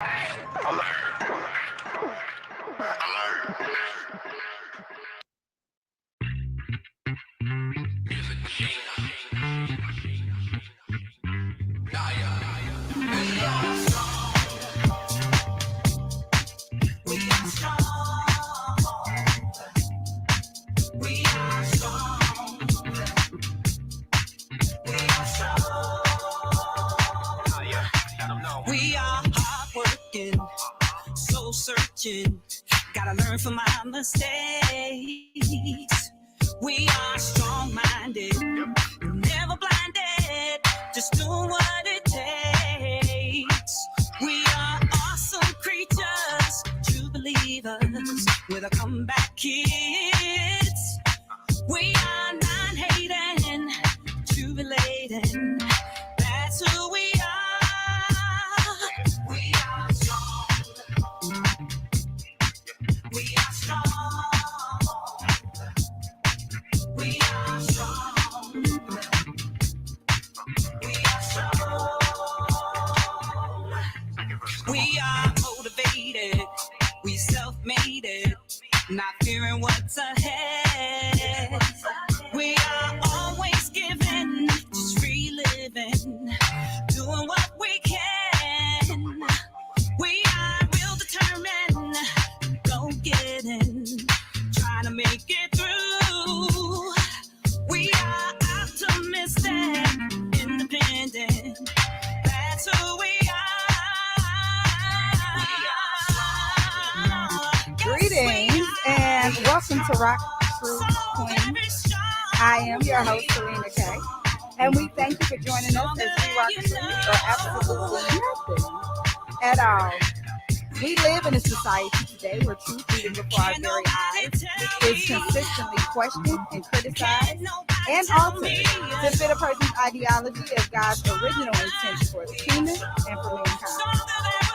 We are hardworking, soul searching. Gotta learn from our mistakes. We are strong-minded, never blinded, just doing what it takes. We are awesome creatures, true believers, with a comeback kids. We are non-hating, true relating. That's who we are. We are strong. We are strong. We are strong. We are strong. We are motivated. We self-made it. Not fearing what's ahead. We are always giving, just reliving, doing what we can. We are real determined, go getting, trying to make it through. We are optimistic, independent. That's who we are. Greetings and welcome to RockTrue Queen. I am your host, Serena K. And we thank you for joining us as we rock truth or absolutely nothing at all. We live in a society today where truth even before our very eyes is consistently questioned and criticized and altered to fit a person's ideology of God's original intention for the kingdom and for mankind.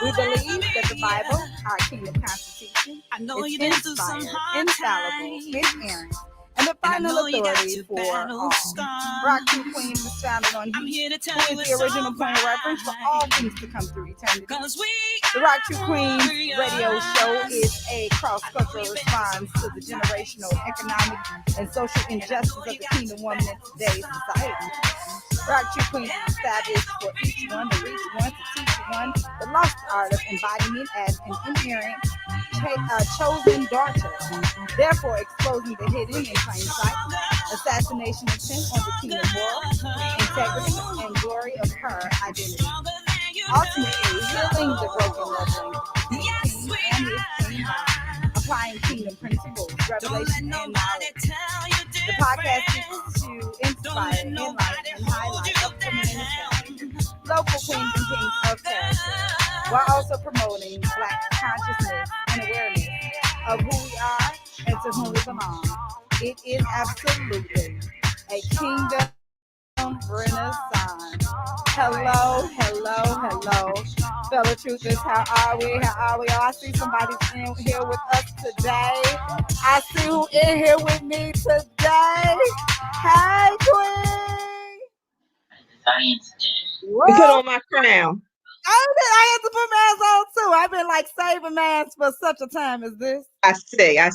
We believe that the Bible, our kingdom constitution, is inspired, infallible, inerrant, and the final authority for all. RockTrue Queen was founded on Heat, who is the original point of reference for all things to come through eternity. The RockTrue Queen radio show is a cross-cultural response to the generational, economic, and social injustice of the kingdom woman in today's society. RockTrue Queen is established for each one, to reach one, to teach one, the lost art of embodiment as an inherent chosen daughter, therefore exposing the hidden in plain sight, assassination intent on the kingdom moral, integrity, and glory of her identity. Ultimately, healing the broken loving king and his king heart, applying kingdom principles, revelation, and knowledge. The podcast is to inspire, enlighten, and highlight upcoming initiatives, local queens and kings of character, while also promoting Black consciousness and awareness of who we are and to whom we belong. It is absolutely a kingdom renaissance. Hello, fellow truthers. How are we? Oh, I see somebody's in here with us today. I see who in here with me today. Hey, Queen. We put on my crown. I had to put mine on too. I've been like saving mine for such a time as this. I see. Hi,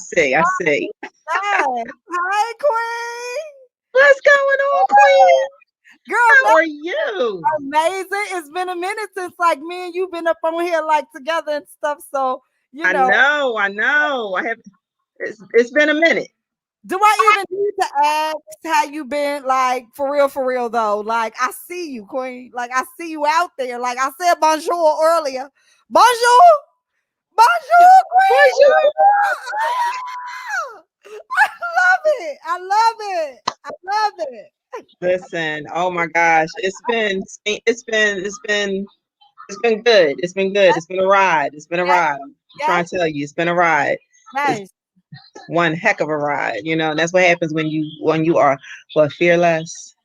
Queen. What's going on, Queen? Girl, how are you? Amazing. It's been a minute since like me and you've been up on here like together and stuff. So I know. I have. It's been a minute. Do I even need to ask how you been? Like for real though. Like I see you, Queen. Like I see you out there. Like I said bonjour earlier. Bonjour, Queen. Bonjour. I love it. Listen, oh my gosh, it's been good. It's been good. It's been a ride. I'm trying to tell you, it's been a ride. Nice. It's one heck of a ride. You know, and that's what happens when you are fearless.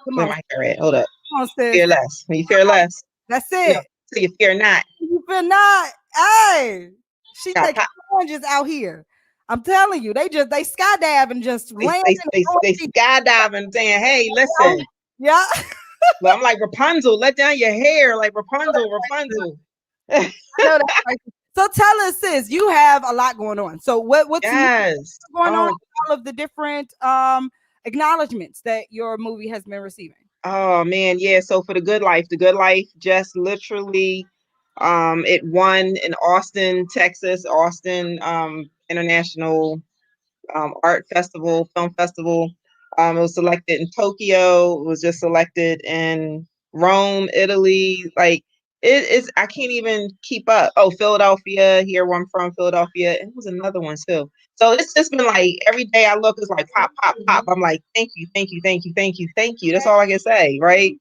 Where my hair at? Hold up. Fearless. When you fear less. That's it. So you fear not. You fear not. Hey, she takes challenges out here. I'm telling you, they skydive and just land. They skydive and saying, "Hey, listen." Yeah. Well, I'm like Rapunzel. Let down your hair, like Rapunzel. know that's right. So tell us, sis, you have a lot going on. So what's new Yes. going on Oh, with all of the different acknowledgments that your movie has been receiving? oh man, yeah. So for the good life just literally it won in Austin, Texas, Austin International art festival, film festival. It was selected in Tokyo. It was just selected in Rome, Italy. Like it is, I can't even keep up. Oh, Philadelphia, here where I'm from, Philadelphia. And it was another one too. So it's just been like every day I look, it's like pop, pop, pop. I'm like, thank you, thank you, thank you, thank you, thank you. That's all I can say, right?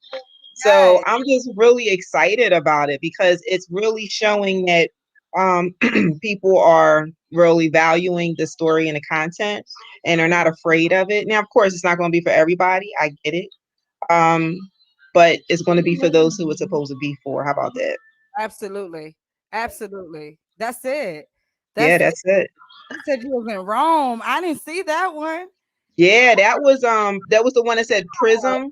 So Yes, I'm just really excited about it because it's really showing that um, people are really valuing the story and the content and are not afraid of it. Now, of course, it's not going to be for everybody. I get it. Um, but it's going to be for those who it's supposed to be for. How about that? absolutely. Absolutely. That's it. Yeah, That's it. that's it. You said you was in Rome. I didn't see that one. Yeah, that was the one that said Prism.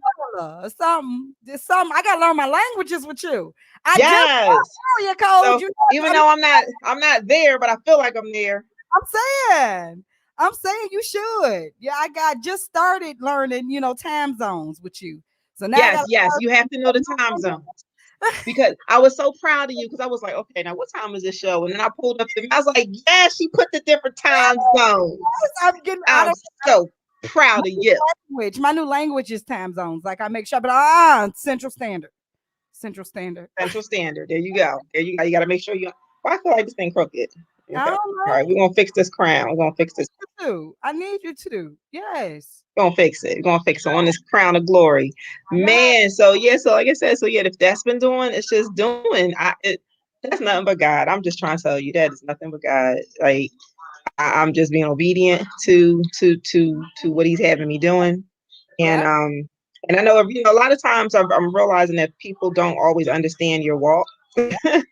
Something. Just something. I gotta learn my languages with you. I just Yes. know your code. So You know, even though I'm not there, but I feel like I'm there. I'm saying you should. Yeah, I got just started learning, time zones with you. So now I Yes, gotta yes, you have to know the time zone. Because I was so proud of you because I was like, okay, now what time is this show? And then I pulled up I was like, yeah, she put the different time zones. I'm getting I I'm don't so proud of you. language. My new language is time zones. Like I make sure, but Central Standard. Central Standard. Central Standard. There you go. There you go. You got to make sure you. Well, I feel like this thing crooked. I Okay. don't All right. know. We're going to fix this crown. We're going to fix this. I need you to. Yes. We're going to fix it. We're going to fix it on this crown of glory. I know. Man. So, yeah. So, like I said, so, yeah, if that's been doing, it's just doing. That's nothing but God. I'm just trying to tell you that is nothing but God. Like, I'm just being obedient to what he's having me doing. And Yeah. and I know a lot of times I'm realizing that people don't always understand your walk. Yeah.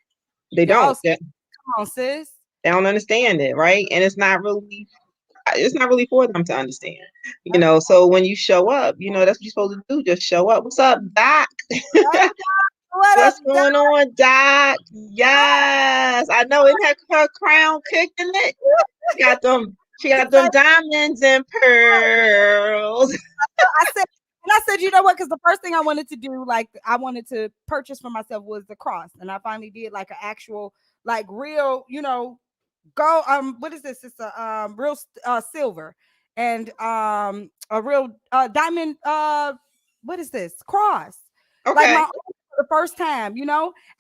They Yeah. Oh, don't. come on, sis. They don't understand it, right? And it's not really for them to understand. So when you show up, that's what you're supposed to do. Just show up. What's up, Doc? What up, What's going on, Doc? Yes. I know in her crown kicking it. She got them diamonds and pearls. I said, and I said, you know what? Because the first thing I wanted to do, like, I wanted to purchase for myself was the cross, and I finally did like an actual, like, real, go. What is this? It's a real silver and a real diamond. What is this? Cross. Like my Okay. own for the first time,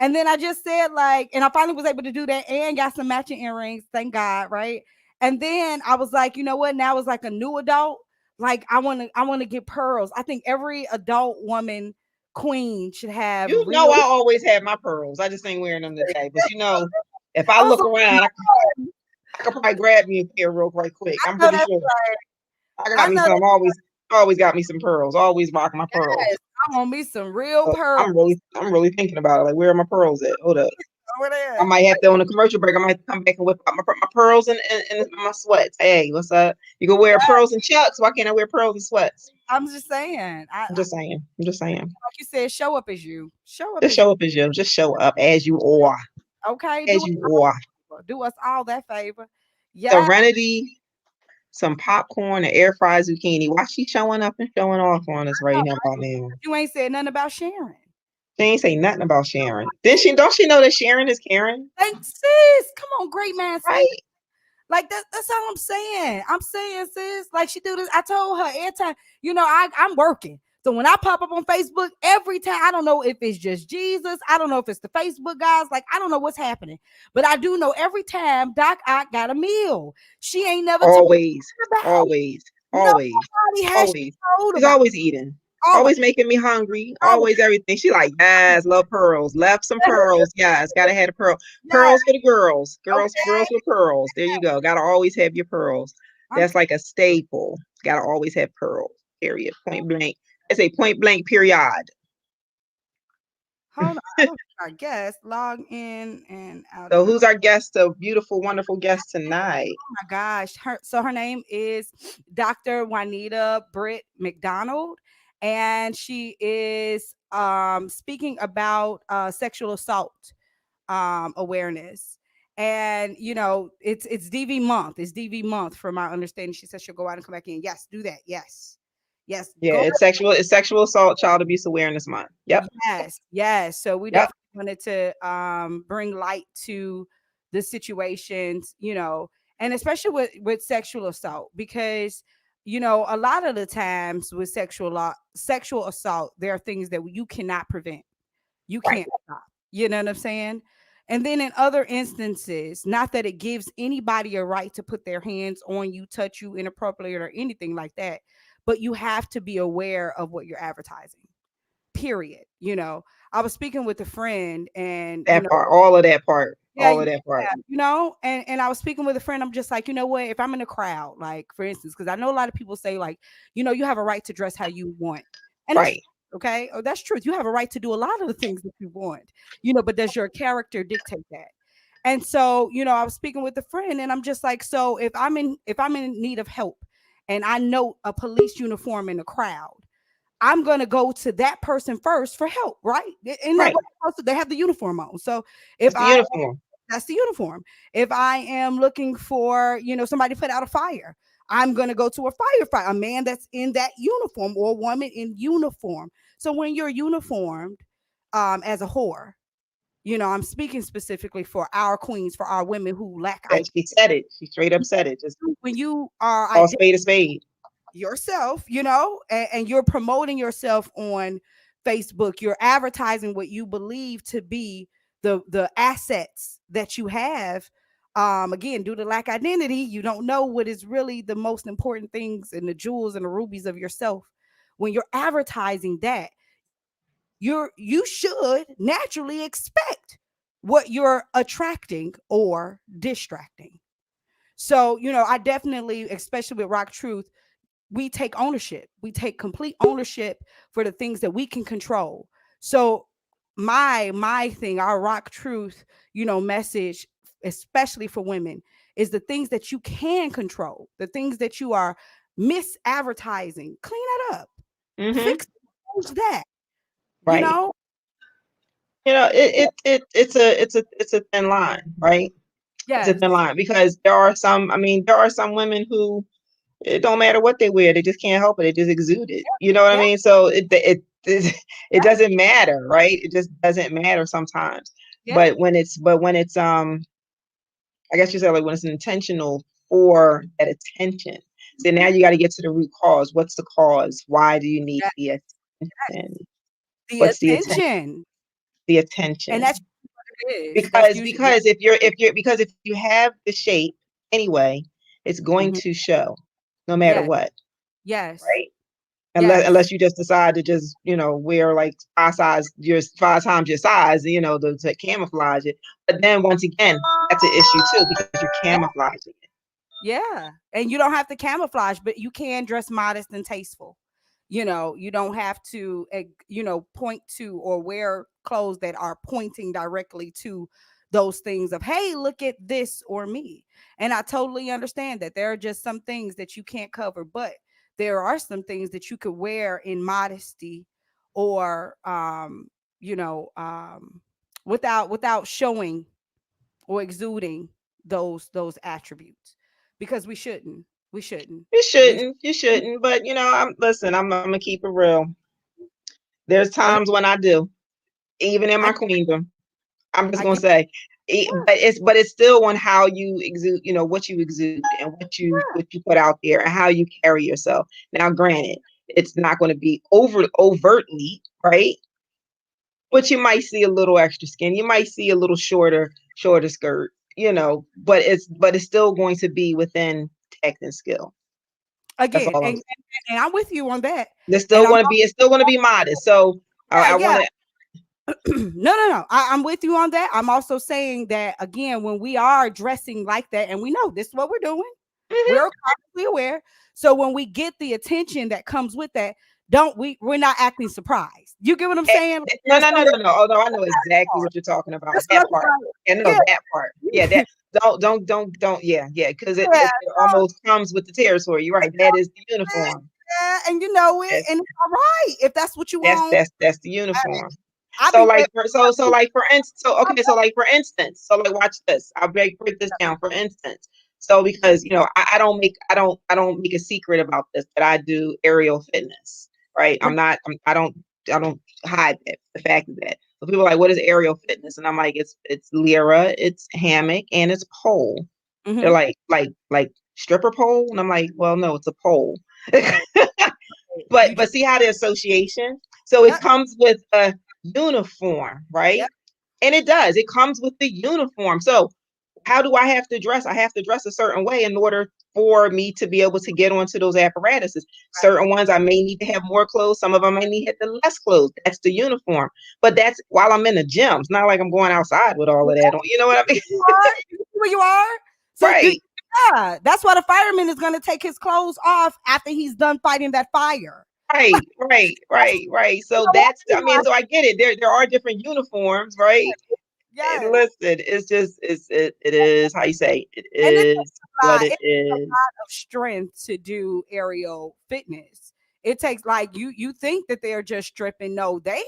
and then I just said like, and I finally was able to do that and got some matching earrings, thank God, right? And then I was like, you know what? Now it's like a new adult. Like I want to get pearls. I think every adult woman queen should have I real. always have my pearls. I just ain't wearing them today. But if I I was look like, around, I could probably grab me a pair real right quick. I'm I know pretty that's sure right. I got I me know some. Always got me some pearls. Always rock my pearls. that. I want me some real So pearls I'm really thinking about it. Like, where are my pearls at? Hold up. over I there. might have to on a commercial break. I might come back and whip out my pearls and my sweats. Hey, what's up? You can wear pearls and chucks. Why can't I wear pearls and sweats? I'm just saying. I'm just saying. I'm just saying. Like you said, show up as you. Show up Just as you. show up as you. Just show up as you are. Okay, As you are. do us all that favor. Yeah, Serenity, some popcorn, an air fried zucchini. Why she showing up and showing off on us right now about now? you ain't said nothing about sharing. She ain't say nothing about Sharon. Then she don't she know that Sharon is Karen? Thanks, sis. Come on, great man. Right? Like that's all I'm saying. I'm saying, sis, like she do this. I told her every time, I'm working. So when I pop up on Facebook, every time, I don't know if it's just Jesus. I don't know if it's the Facebook guys. Like, I don't know what's happening. But I do know every time Doc Ock got a meal. She ain't never told me Always, about it. always, always, Nobody has always. told She's about always eating. it. Always. Always making me hungry. Always. Always everything. She like, yes, love pearls. Left some pearls. Yes, gotta have a pearl. Yes. Pearls for the girls. Girls, Okay. girls with pearls. There you go. Gotta always have your pearls. I'm That's like a staple. Gotta always have pearls. Period. Point blank. I say point blank period. hold on. I don't think our guest log in and out So again. who's our guest? A beautiful, wonderful guest tonight. Oh my gosh. Her name is Dr. Juanita Britt McDonald. And she is speaking about sexual assault awareness. And it's DV month. It's DV month from my understanding. She said she'll go out and come back in. Yes, do that. Yes. Yes. Yeah, Go. it's sexual assault, child abuse awareness month. Yep. Yes. Yes. So we Yep. definitely wanted to bring light to the situations, and especially with sexual assault, because a lot of the times with sexual assault, there are things that you cannot prevent. You Right. can't stop. You know what I'm saying? And then in other instances, not that it gives anybody a right to put their hands on you, touch you inappropriately or anything like that, but you have to be aware of what you're advertising. Period. I was speaking with a friend, and That part, all of that part, yeah, all yeah, of that part. and I was speaking with a friend. I'm just like, you know what? If I'm in a crowd, like for instance, because I know a lot of people say like, you have a right to dress how you want, and that's Right. okay. Oh, that's truth. You have a right to do a lot of the things that you want, but does your character dictate that? And so, I was speaking with a friend, and I'm just like, so if I'm in need of help, and I know a police uniform in a crowd, I'm gonna go to that person first for help, right? In that Right. way, also, they have the uniform on. So if It's the I uniform. that's the uniform. If I am looking for, somebody to put out a fire, I'm gonna go to a firefighter, a man that's in that uniform or a woman in uniform. So when you're uniformed, as a whore, I'm speaking specifically for our queens, for our women who lack That she said it. She straight up said it. Just when you are call spade a spade. yourself, and you're promoting yourself on Facebook, you're advertising what you believe to be the assets that you have. Again, due to lack identity, you don't know what is really the most important things and the jewels and the rubies of yourself. When you're advertising that, you should naturally expect what you're attracting or distracting. So, I definitely, especially with Rock Truth, we take ownership. We take complete ownership for the things that we can control. So my thing, our Rock Truth, message, especially for women, is the things that you can control, the things that you are misadvertising. Clean it up. Mm-hmm. Fix that. You Right. know? It's a thin line, right? It's a Yes. thin line because there are some women who it don't matter what they wear, they just can't help it. They just exude it. You know what I Yeah. mean? So it Yeah. doesn't matter, right? It just doesn't matter sometimes. Yeah. But when it's I guess you said like when it's intentional for that attention. So now you got to get to the root cause. What's the cause? Why do you need Yeah. the attention? The What's the attention? attention. The And that's attention. what it is. That's Because usually because if you have the shape anyway, it's going Mhm. to show no matter Yes. what, Yes. right? Unless Yes. unless you just decide to just wear like five times your size, to camouflage it. But then once again, that's an issue too because you're camouflaging it. Yeah. And you don't have to camouflage, but you can dress modest and tasteful. You don't have to, point to or wear clothes that are pointing directly to those things of, hey, look at this or me. And I totally understand that there are just some things that you can't cover, but there are some things that you could wear in modesty or, you know, um, without showing or exuding those attributes, because we shouldn't You we shouldn't, you shouldn't. But I'm gonna keep it real. There's okay. times when I do, even in I my queendom. I'm just I gonna get say, but it's still on how you exude, what you exude and what you put out there and how you carry yourself. Now, granted, it's not going to be overtly right, but you might see a little extra skin. You might see a little shorter skirt. But it's still going to be within tact and skill. That's again, all I'm saying. and I'm with you on that. There's And still going to be it's still going to be modest. So I yeah, want to. no. I'm with you on that. I'm also saying that again, when we are dressing like that, and we know this is what we're doing, we're consciously aware. So when we get the attention that comes with that, we're not acting surprised. You get what I'm saying? Like, No, there's no, no, some no, no. Although I know exactly what you're talking about. that's what That I'm part. Yeah, no, saying. that part. Yeah, that don't. Yeah, yeah. Because it, Yeah, it it almost comes with the territory. You're right. That is the yeah, uniform. yeah, and you know it, That's and it's all right if that's what you that's want. that's that's the uniform. So like for instance, for instance, so like watch this. I'll break this down. For instance, so because I don't make a secret about this that I do aerial fitness, right? I don't hide that, the fact of that. So people are like, what is aerial fitness? And I'm like, it's lyra, it's hammock, and it's pole. They're like stripper pole, and I'm like, well, no, it's a pole. But see how the association. So it comes with a uniform, right? Yep. And it does. It comes with the uniform. So how do I have to dress? I have to dress a certain way in order for me to be able to get onto those apparatuses. Certain ones I may need to have more clothes. Some of them I need to have less clothes. That's the uniform. But that's while I'm in the gym. It's not like I'm going outside with all of that on. You know what I mean? Where you are? So right. Yeah, that's why the fireman is going to take his clothes off after he's done fighting that fire. Right. So that's, I mean, so I get it. There are different uniforms, right? Yeah. Listen, it's just, it is, how you say, it is what it is. A lot of strength to do aerial fitness. It takes like, you think that they're just stripping. No, they,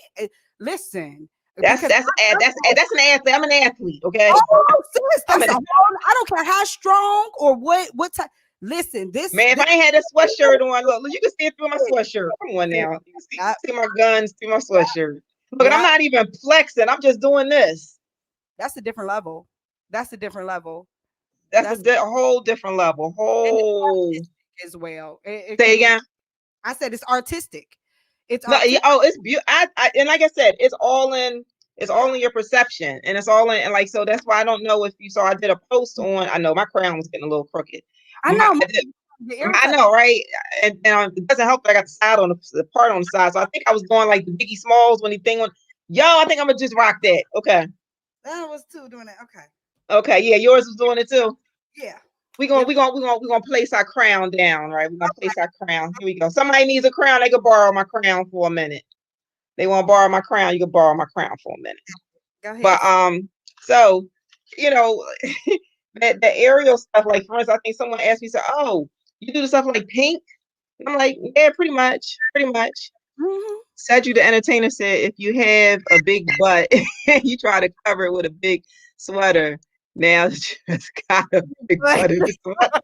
listen. That's an athlete. I'm an athlete, okay? Oh, sis, I don't care how strong or what type. Listen, if I ain't had a sweatshirt on, look, you can see it through my sweatshirt. Come on now. You can see my guns through my sweatshirt. Look, I'm not even flexing. I'm just doing this. That's a different level. That's a whole different level. As well. Say again. I said it's artistic. It's beautiful. And like I said, it's all in your perception, and it's all in, and like, so that's why I don't know if you saw, I did a post on, I know my crown was getting a little crooked. I know, right? And it doesn't help that I got the side on the part on the side. So I think I was going like the Biggie Smalls when he thing on. Yo, I think I'm gonna just rock that. Okay. That was too doing it. Okay, yeah, yours was doing it too. Yeah. We're gonna place our crown down, right? We're gonna place our crown. Here we go. Somebody needs a crown, they could borrow my crown for a minute. They want to borrow my crown, you can borrow my crown for a minute. Go ahead. But so the aerial stuff, like for instance, I think someone asked me, so, oh, you do the stuff like Pink? And I'm like, yeah, pretty much. Mm-hmm. Cedric the entertainer said, if you have a big butt and you try to cover it with a big sweater, now it's just got a big butt in the sweater.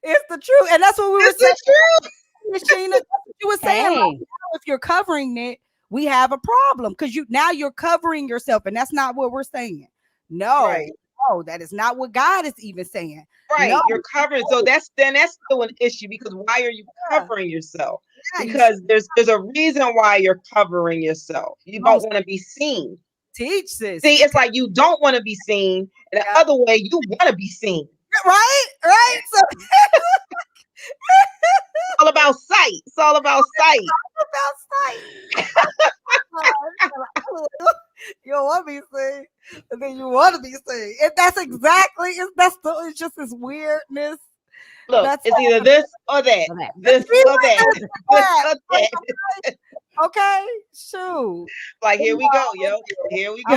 It's the truth, and that's what we were saying. Sheena, you were saying, if you're covering it, we have a problem because you're covering yourself, and that's not what we're saying. No, no, that is not what God is even saying. Right, no. You're covering, so that's still an issue, because why are you covering yourself? Because there's a reason why you're covering yourself. You don't want to be seen. Teach this. See, it's like you don't want to be seen, and the other way, you want to be seen. Right. So all about sight. It's all about sight. You don't want to be seen, and then you want to be seen. And that's exactly it's just this weirdness. Look, it's either this or that. This or that. Okay, shoot. Like, here we go, yo. Here we go.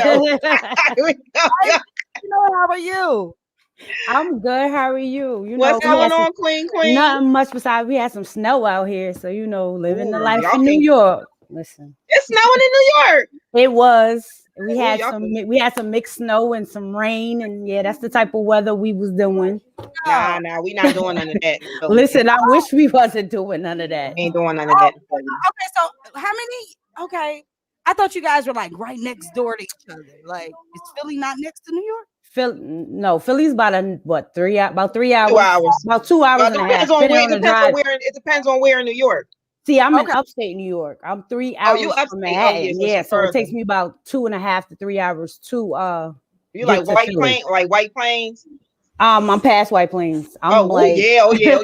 How are you? I'm good. How are you? What's going on, Queen? Nothing much besides we had some snow out here, so living the life in New York. Listen, it's snowing in New York. It was. We had some mixed snow and some rain, and yeah, that's the type of weather we was doing. Nah, we not doing none of that. Listen, I wish we wasn't doing none of that. We ain't doing none of that. Okay, so how many? Okay, I thought you guys were like right next door to each other. Like, is Philly not next to New York? Philly's about 3 hours. About 2 hours and a half. It depends on where in New York. See, I'm in upstate New York. I'm 3 hours from Manhattan. Yeah, so it takes me about 2.5 to 3 hours to You like White Plains? I'm past White Plains. I'm yeah. You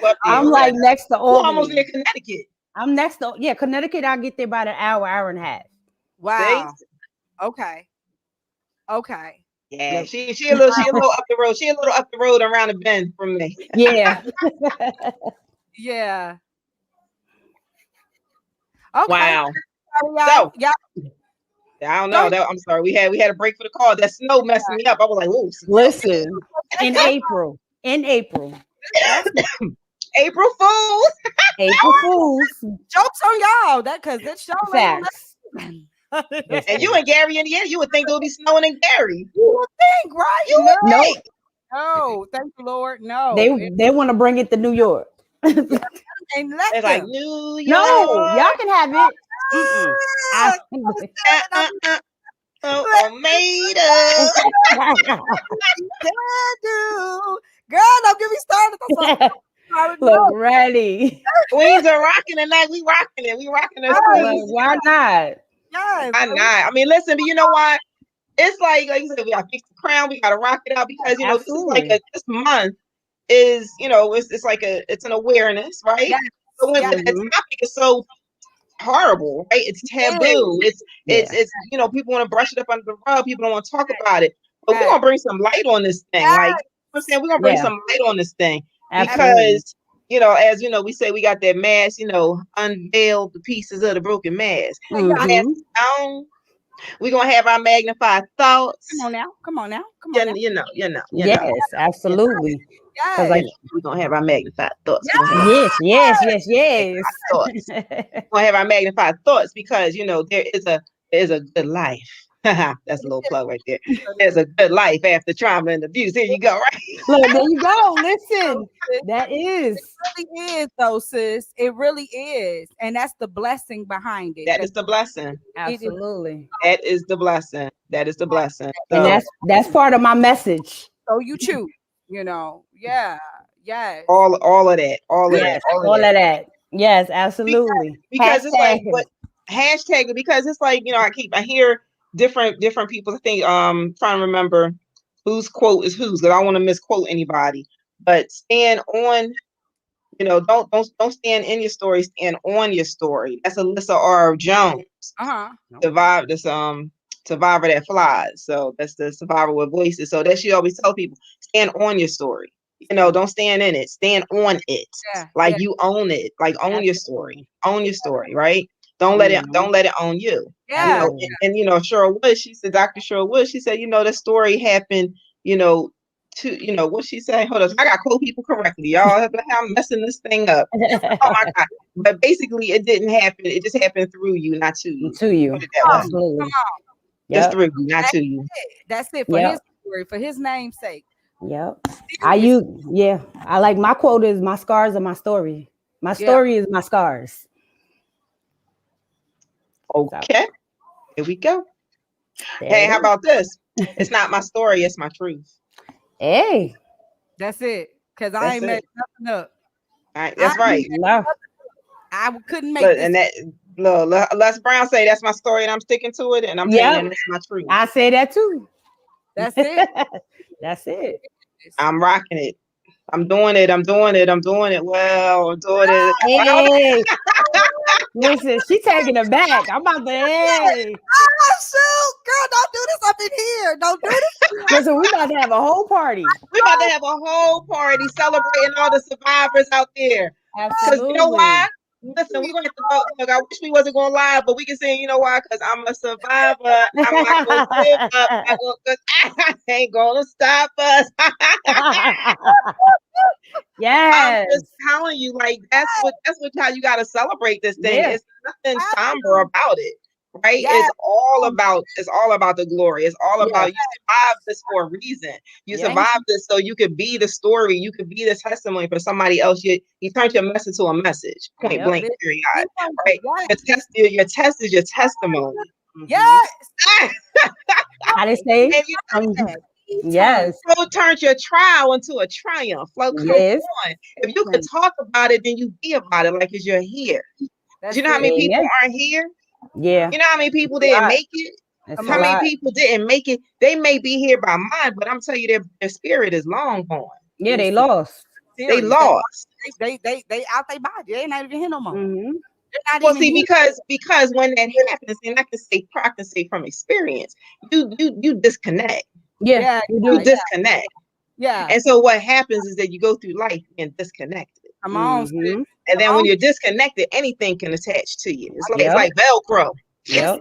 up I'm like next to Albany. Almost near Connecticut. I'm next to Connecticut. I'll get there about an hour and a half. Wow. Okay. Yeah, she a little up the road. She a little up the road around the bend from me. Yeah. Yeah. Okay. Wow. So, yeah. I don't know. I'm sorry. We had a break for the call. That snow messed me up. I was like, "Ooh." Listen, in April. April Fools. April Fools. Jokes on y'all. That because that show ain't Facts. And you in Gary, Indiana, you would think it would be snowing in Gary. You would think, right? You would No, think. No, thank you, Lord. No, they want to bring it to New York. ain't let It's like them. New York. No, y'all can have it. Tomato. Girl, don't get me started. Look ready. Queens are rocking tonight. We rocking it. We rocking it. Why not? Yes, Why not? I mean, listen, but you know what? It's like you said, we gotta fix the crown. We gotta rock it out because this is like this month is it's like it's an awareness, right? Yes. So when that topic is so horrible, right? It's taboo. It's people want to brush it up under the rug. People don't want to talk about it. But we're gonna bring some light on this thing. Like I'm saying, we're gonna bring some light on this thing because as we say, we got that mask. Unveil the pieces of the broken mask. We're gonna have our magnified thoughts. Come on now. Yes, absolutely. Yes. We're gonna have our magnified thoughts. Yes. We're gonna have our magnified thoughts because there is a good life. That's a little plug right there. There's a good life after trauma and abuse. Here you go, right? Look, there you go. Listen, that is. It really is, though, sis. It really is, and that's the blessing behind it. That is the blessing. Absolutely. That is the blessing. That is the blessing. So, and that's part of my message. So you choose. Yeah. All of that. All of that. Yes, absolutely. Because it's like hashtag because it's like I hear different people. I think trying to remember whose quote is whose, because I don't want to misquote anybody. But stand on, don't stand in your story, stand on your story. That's Alyssa R. Jones. Survivor that flies. So that's the survivor with voices. So that she always tell people, stand on your story. Don't stand in it, stand on it. You own it, own your story, right? Don't let it own you. And Cheryl Wood, she said, Dr. Cheryl Wood, she said, the story happened, to what she said. Hold on, I got quote people correctly, y'all. I'm messing this thing up. Oh my God. But basically it didn't happen, it just happened through you, not to you. Absolutely. Come on. Just through you, not to you. That's it for his story, for his name's sake. Yep. I like my quote is my scars are my story. My story is my scars. Okay. Here we go. Hey, how about this? It's not my story, it's my truth. Hey. That's it. Because I ain't messed nothing up. All right, that's right. I couldn't make this. And that Les Brown say that's my story and I'm sticking to it, and I'm saying that's my truth. I say that too. That's it. That's it. I'm rocking it. I'm doing it. Well, I'm doing it. Hey. Listen, she taking it back. I'm about to shoot, girl, don't do this up in here. Don't do this. Listen, we about to have a whole party. We about to have a whole party celebrating all the survivors out there. Absolutely. Because you know why? Listen, we're gonna have to go. Look, I wish we wasn't going live, but we can say, you know why? Because I'm a survivor. I'm not gonna give up. Because I ain't gonna stop us. Yes. I'm just telling you, that's how you gotta celebrate this thing. It's nothing somber about it. Right? It's all about the glory. It's all about you survived this for a reason. You survived this so you could be the story, you could be the testimony for somebody else. You turned your message to a message. Point blank, period. Right? Your test is your testimony. Yes. How they say? Yes. So turned your trial into a triumph. Like, come on. If you could talk about it, then you be about it like you're here. Do you know how many people aren't here? Yeah. You know how many people didn't make it? How many people didn't make it? They may be here by mind, but I'm telling you, their spirit is long gone. Yeah, they lost. They lost. They out their body. They not even here no more. Mm-hmm. Well, see, because when that happens, and I can say from experience, you disconnect. Yeah, you disconnect. Yeah. And so what happens is that you go through life being disconnected. Come on. Mm-hmm. And then when you're disconnected, anything can attach to you. It's like Velcro. Yep.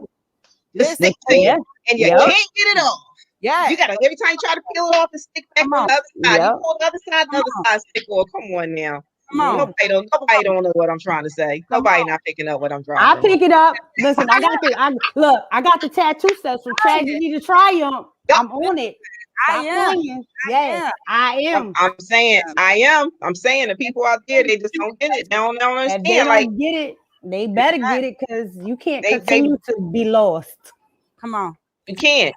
Just stick to you. And you can't get it off. Yeah. You gotta every time you try to peel it off and stick back on the other side. You pull the other side, stick off. Come on now. Come on. Nobody don't know what I'm trying to say. Nobody not picking up what I'm trying I'll to say. pick it up. Listen, I got the tattoo sets from Tragedy to Triumph. I'm on it. Stop playing. Yes, I am. I'm saying the people out there, they just don't get it. They don't understand. If they don't get it, they better get it, because you can't continue to be lost. Come on. You can't.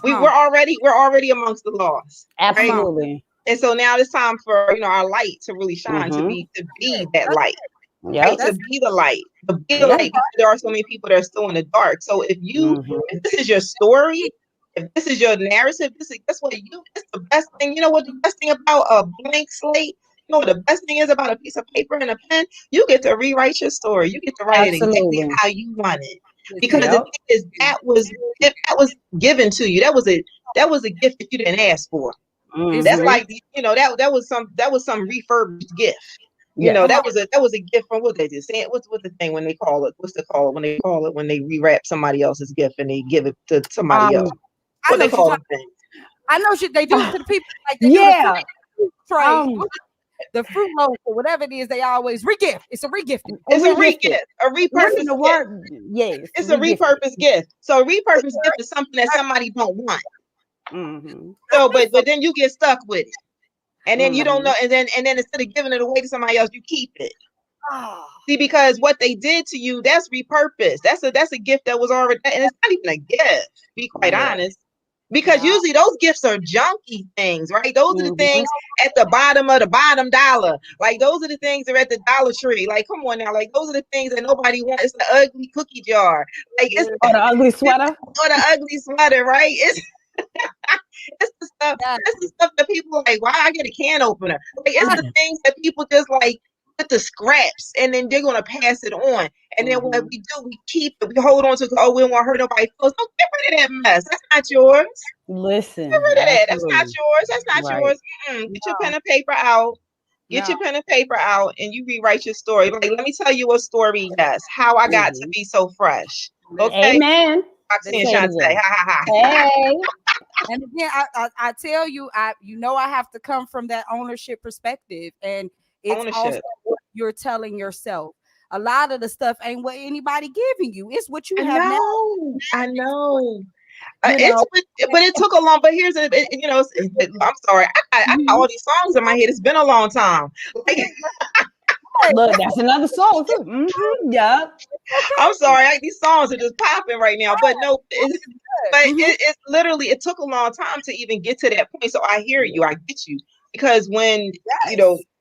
We're already amongst the lost. Absolutely. Right? And so now it's time for our light to really shine, to be that light. Right? To be the light. To be the light. There are so many people that are still in the dark. So if this is your story, if this is your narrative, it's the best thing. You know what the best thing about a blank slate? You know what the best thing is about a piece of paper and a pen? You get to rewrite your story. You get to write it exactly how you want it. Because the thing is, that was given to you. That was a gift that you didn't ask for. That's like that was some refurbished gift. That was a gift from what they just saying. What's the thing when they call it? What's the call it when they call it when they rewrap somebody else's gift and they give it to somebody else? What they call it? I know shit they do it to the people like they do the fruit loaf or whatever it is. They always regift. It's a regifting. It's a regift. A repurposed gift. Yes, it's a repurposed gift. So a repurposed gift is something that somebody don't want. So, but then you get stuck with it, and then you don't know, and then instead of giving it away to somebody else, you keep it. See, because what they did to you, that's repurposed. That's a gift that was already, and it's not even a gift. Be quite honest, because usually those gifts are junky things, right? Those are the things at the bottom of the bottom dollar. Like those are the things that are at the Dollar Tree. Like, come on now, like those are the things that nobody wants. It's the ugly cookie jar, like it's the ugly sweater, or the ugly sweater, right? It's the stuff. That's the stuff that people like. Why I get a can opener? Like, it's the things that people just like put the scraps, and then they're gonna pass it on. And then what we do, we keep it. We hold on to it. Oh, we don't want to hurt nobody. Don't get rid of that mess. That's not yours. Listen, get rid of that. That's not yours. That's not yours. Get your pen and paper out. Get your pen and paper out, and you rewrite your story. Like, let me tell you a story. Yes, how I got to be so fresh. Okay. Amen. Roxanne Shante. Ha ha ha. Hey. And again, I tell you, I have to come from that ownership perspective, and it's also what you're telling yourself. A lot of the stuff ain't what anybody giving you; it's what you have now. I know. But it took a long. But here's I'm sorry. I got all these songs in my head. It's been a long time. Like, look, that's another song too. Yeah. I'm sorry. These songs are just popping right now. But no, it's literally, it took a long time to even get to that point. So I hear you. I get you. Because when,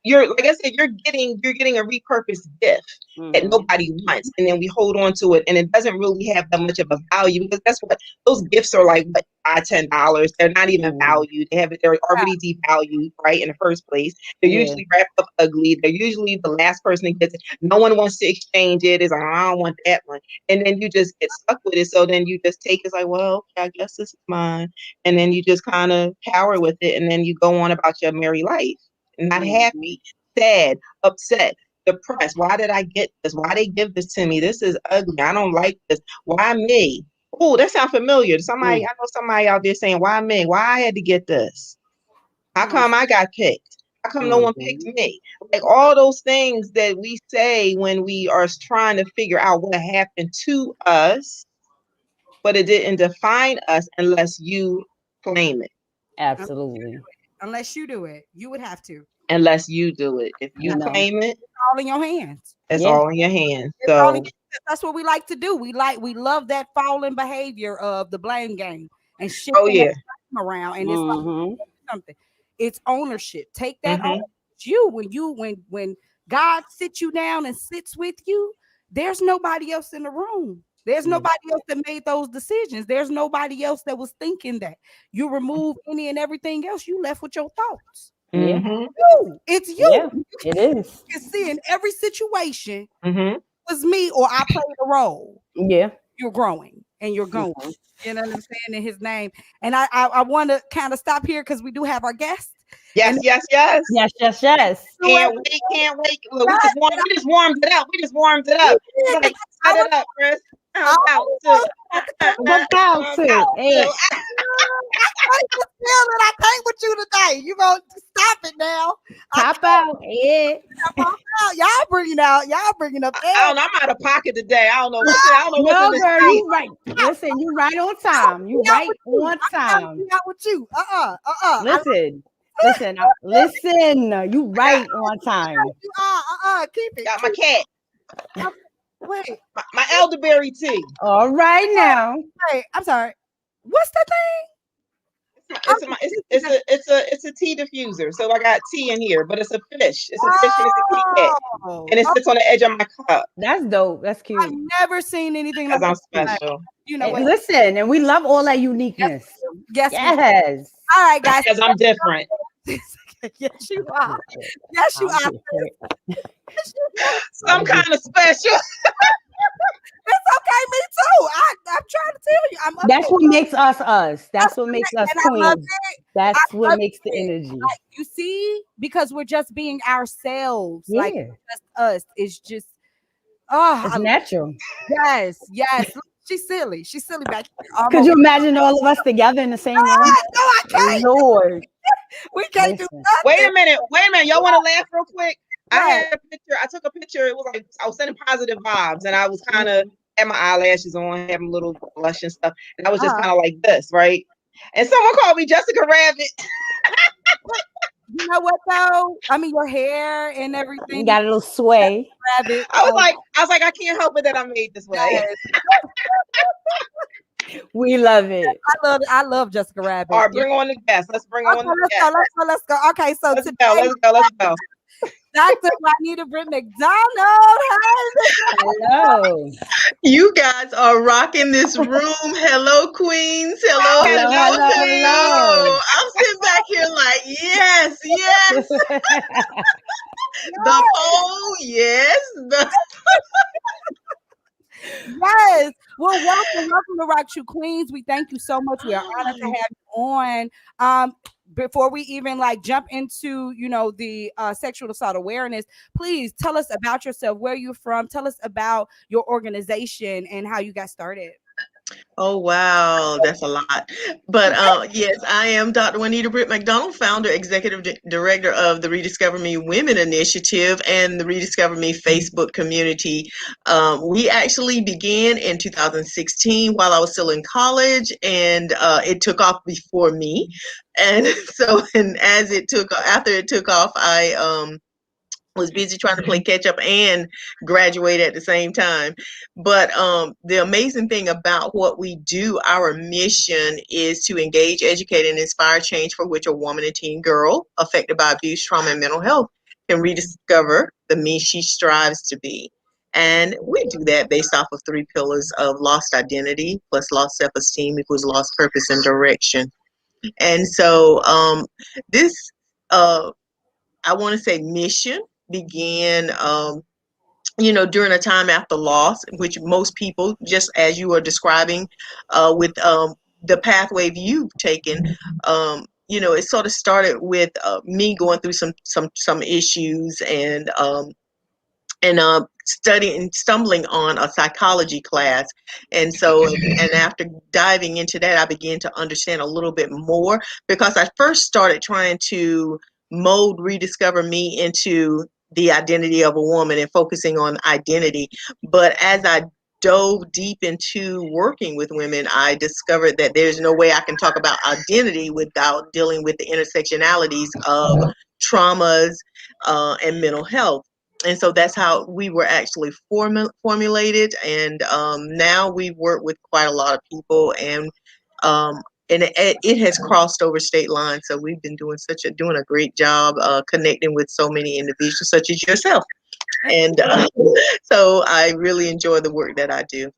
you're, like I said, you're getting a repurposed gift that nobody wants. And then we hold on to it. And it doesn't really have that much of a value, because that's what those gifts are like, $10. They're not even valued. They're already devalued, right? In the first place. They're usually wrapped up ugly. They're usually the last person that gets it. No one wants to exchange it. It's like, I don't want that one. And then you just get stuck with it. So then you just take it's like, well, okay, I guess this is mine. And then you just kind of cower with it. And then you go on about your merry life. Not happy, sad, upset, depressed. Why did I get this? Why they give this to me? This is ugly. I don't like this. Why me? Oh, that sounds familiar. I know somebody out there saying, why me? Why I had to get this? How come I got picked? How come no one picked me? Like all those things that we say when we are trying to figure out what happened to us, but it didn't define us unless you claim it. Absolutely. Unless you do it, you would have to. Unless you do it. If you claim it, it's all in your hands. It's all in your hands. So that's what we like to do. We love that fallen behavior of the blame game and shit around. And it's like something. It's ownership. Take that ownership. When God sits you down and sits with you, there's nobody else in the room. There's nobody else that made those decisions. There's nobody else that was thinking that. You remove any and everything else, you left with your thoughts. It's you. Yeah, it is. You can see in every situation, it was me or I played a role. Yeah. You're growing and you're going. You know what I'm saying? In his name. And I want to kind of stop here because we do have our guest. Yes. Yes. Can't wait. Look, we just warmed it up. Like, set it up, Chris. feeling. I can't with you today. You gonna stop it now? Pop out. Yeah. Pop out. Y'all bringing up. I don't know. I'm out of pocket today. I don't know. I don't know what's No, in this girl, state. you right. Listen, you right on time. You right on time. Be out with you. Listen. You right on time. You are. Keep it. Got my cat. Wait. My elderberry tea. All right now. Wait. I'm sorry. What's the thing? It's a tea diffuser. So I got tea in here, but it's a fish. It's a fish and it's a kitty cat, and it sits on the edge of my cup. That's dope. That's cute. I've never seen anything Because like I'm that. special. You know what? Listen, and we love all that uniqueness. Yes. All right, guys. Because I'm different. Yes, you are. Yes, you are. Some kind of special. It's okay, me too. I'm trying to tell you. That's what makes us us. That's what makes us queens. That's what makes the energy. Like, you see, because we're just being ourselves. Yeah. Like just us. It's just it's natural. Yes. She's silly. She's silly back here. Could you imagine all of us together in the same room? No, I can't. Lord. We can't do nothing. Wait a minute. Y'all want to laugh real quick? I had a picture. I took a picture. It was like I was sending positive vibes, and I was kind of had my eyelashes on, having a little blush and stuff, and I was just kind of like this, right? And someone called me Jessica Rabbit. You know what though? I mean, your hair and everything. You got a little sway. Rabbit. I was like, I can't help it that I'm made this way. Yes. We love it. I love Jessica Rabbit. All right, bring on the guest. Let's bring on the guest. Let's go. Okay, so Let's today, go. Dr. Juanita Britt McDonald. Hello. You guys are rocking this room. Hello, queens. Hello. I'm sitting back here like, yes. The poll, yes. Yes. Well, welcome to RockTrue Queens. We thank you so much. We are honored to have you on. Before we even jump into, the sexual assault awareness, please tell us about yourself, where you're from. Tell us about your organization and how you got started. Oh, wow. That's a lot. But yes, I am Dr. Juanita Britt McDonald, founder, executive director of the Rediscover Me Women Initiative and the Rediscover Me Facebook community. We actually began in 2016 while I was still in college, and it took off before me. And so, after it took off, I was busy trying to play catch up and graduate at the same time. But the amazing thing about what we do, our mission is to engage, educate, and inspire change for which a woman and teen girl affected by abuse, trauma, and mental health can rediscover the me she strives to be. And we do that based off of 3 pillars of lost identity plus lost self-esteem equals lost purpose and direction. And so this, I want to say mission began, during a time after loss, which most people, just as you are describing, with the pathway you've taken, it sort of started with me going through some issues and stumbling on a psychology class. And so, and after diving into that, I began to understand a little bit more, because I first started trying to mold Rediscover Me into the identity of a woman and focusing on identity. But as I dove deep into working with women, I discovered that there's no way I can talk about identity without dealing with the intersectionalities of traumas and mental health. And so that's how we were actually formulated. And now we work with quite a lot of people, and it has crossed over state lines. So we've been doing a great job connecting with so many individuals such as yourself. And so I really enjoy the work that I do.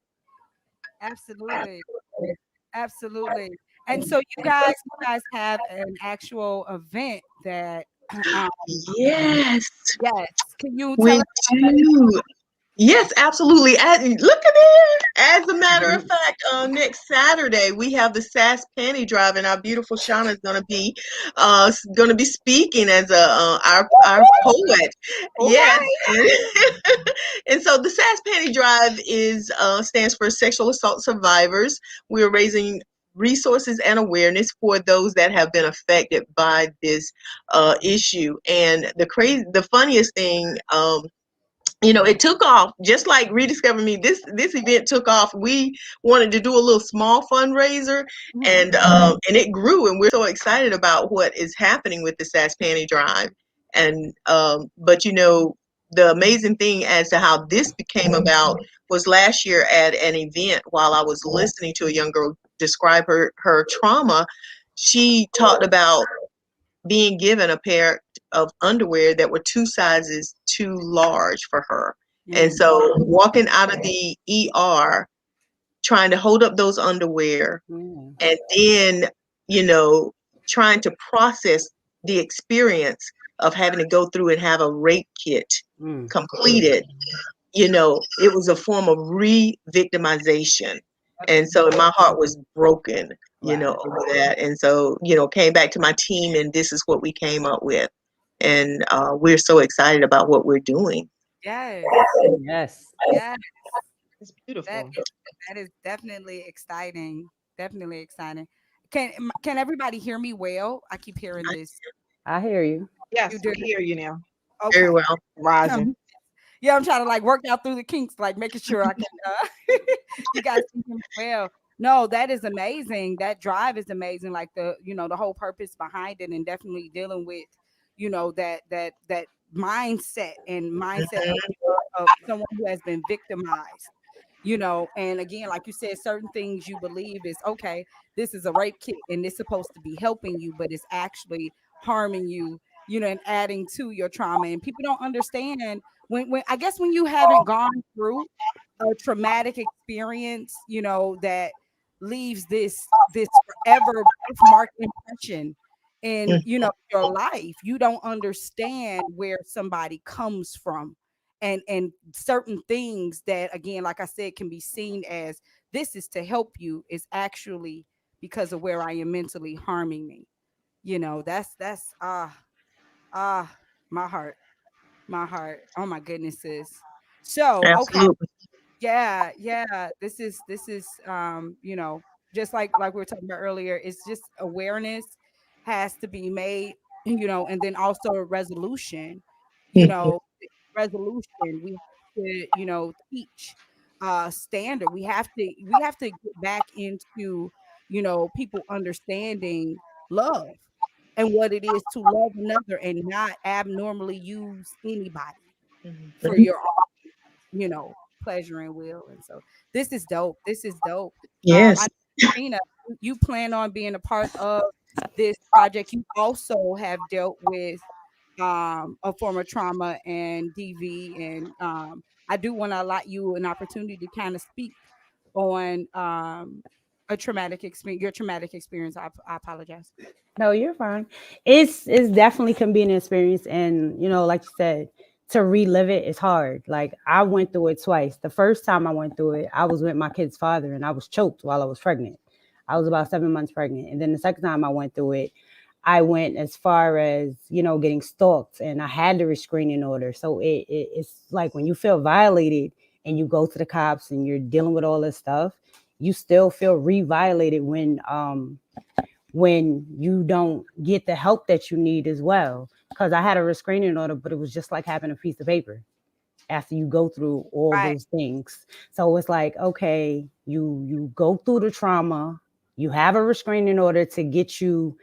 Absolutely. And so you guys have an actual event that Yes. Can you tell we us? do. Yes, absolutely. Look at it. As a matter of fact, next Saturday we have the Sass Panty Drive, and our beautiful Shauna is going to be speaking as our poet. Yes, and so the Sass Panty Drive stands for Sexual Assault Survivors. We're raising resources and awareness for those that have been affected by this issue. And the funniest thing, it took off just like Rediscover Me. This event took off. We wanted to do a little small fundraiser, and it grew. And we're so excited about what is happening with the Sass Panty Drive. And but the amazing thing as to how this became about was last year at an event while I was listening to a young girl describe her trauma. She talked about being given a pair of underwear that were 2 sizes too large for her. And so walking out of the ER, trying to hold up those underwear, and then, trying to process the experience of having to go through and have a rape kit completed, it was a form of re-victimization. And so my heart was broken, over that. And so, came back to my team, and this is what we came up with. And we're so excited about what we're doing. Yes. It's beautiful. That is definitely exciting. Definitely exciting. Can everybody hear me well? I keep hearing this. I hear you. Yes, we hear you now. Okay. Very well. Rising. Yeah, I'm trying to work out through the kinks, making sure I can. You guys can hear me well. No, that is amazing. That drive is amazing. The whole purpose behind it, and definitely dealing with, that mindset of someone who has been victimized. And again, like you said, certain things you believe is okay. This is a rape kit, and it's supposed to be helping you, but it's actually harming you. And adding to your trauma, and people don't understand when I guess when you haven't gone through a traumatic experience, that leaves this forever birthmark impression in your life. You don't understand where somebody comes from, and certain things that, again, like I said, can be seen as this is to help you, is actually because of where I am mentally harming me. That's my heart. Oh my goodness, sis. So, okay. Absolutely. Yeah. This is just like we were talking about earlier, it's just awareness has to be made, and then also a resolution, resolution. We have to, teach standard. We have to get back into, people understanding love and what it is to love another and not abnormally use anybody for your own, pleasure and will. And so this is dope. Yes. Tina, you plan on being a part of this project. You also have dealt with a form of trauma and DV, and I do want to allot you an opportunity to kind of speak on a traumatic experience, your traumatic experience. I apologize. No, you're fine. It's definitely can be an experience, and like you said, to relive it is hard. Like I went through it twice. The first time I went through it, I was with my kid's father, and I was choked while I was pregnant. I was about 7 months pregnant, and then the second time I went through it, I went as far as getting stalked, and I had the restraining order. So it's like when you feel violated and you go to the cops and you're dealing with all this stuff, you still feel re-violated when you don't get the help that you need as well. Because I had a restraining order, but it was just like having a piece of paper after you go through all those things. So it's like, okay, you go through the trauma, you have a restraining order to get you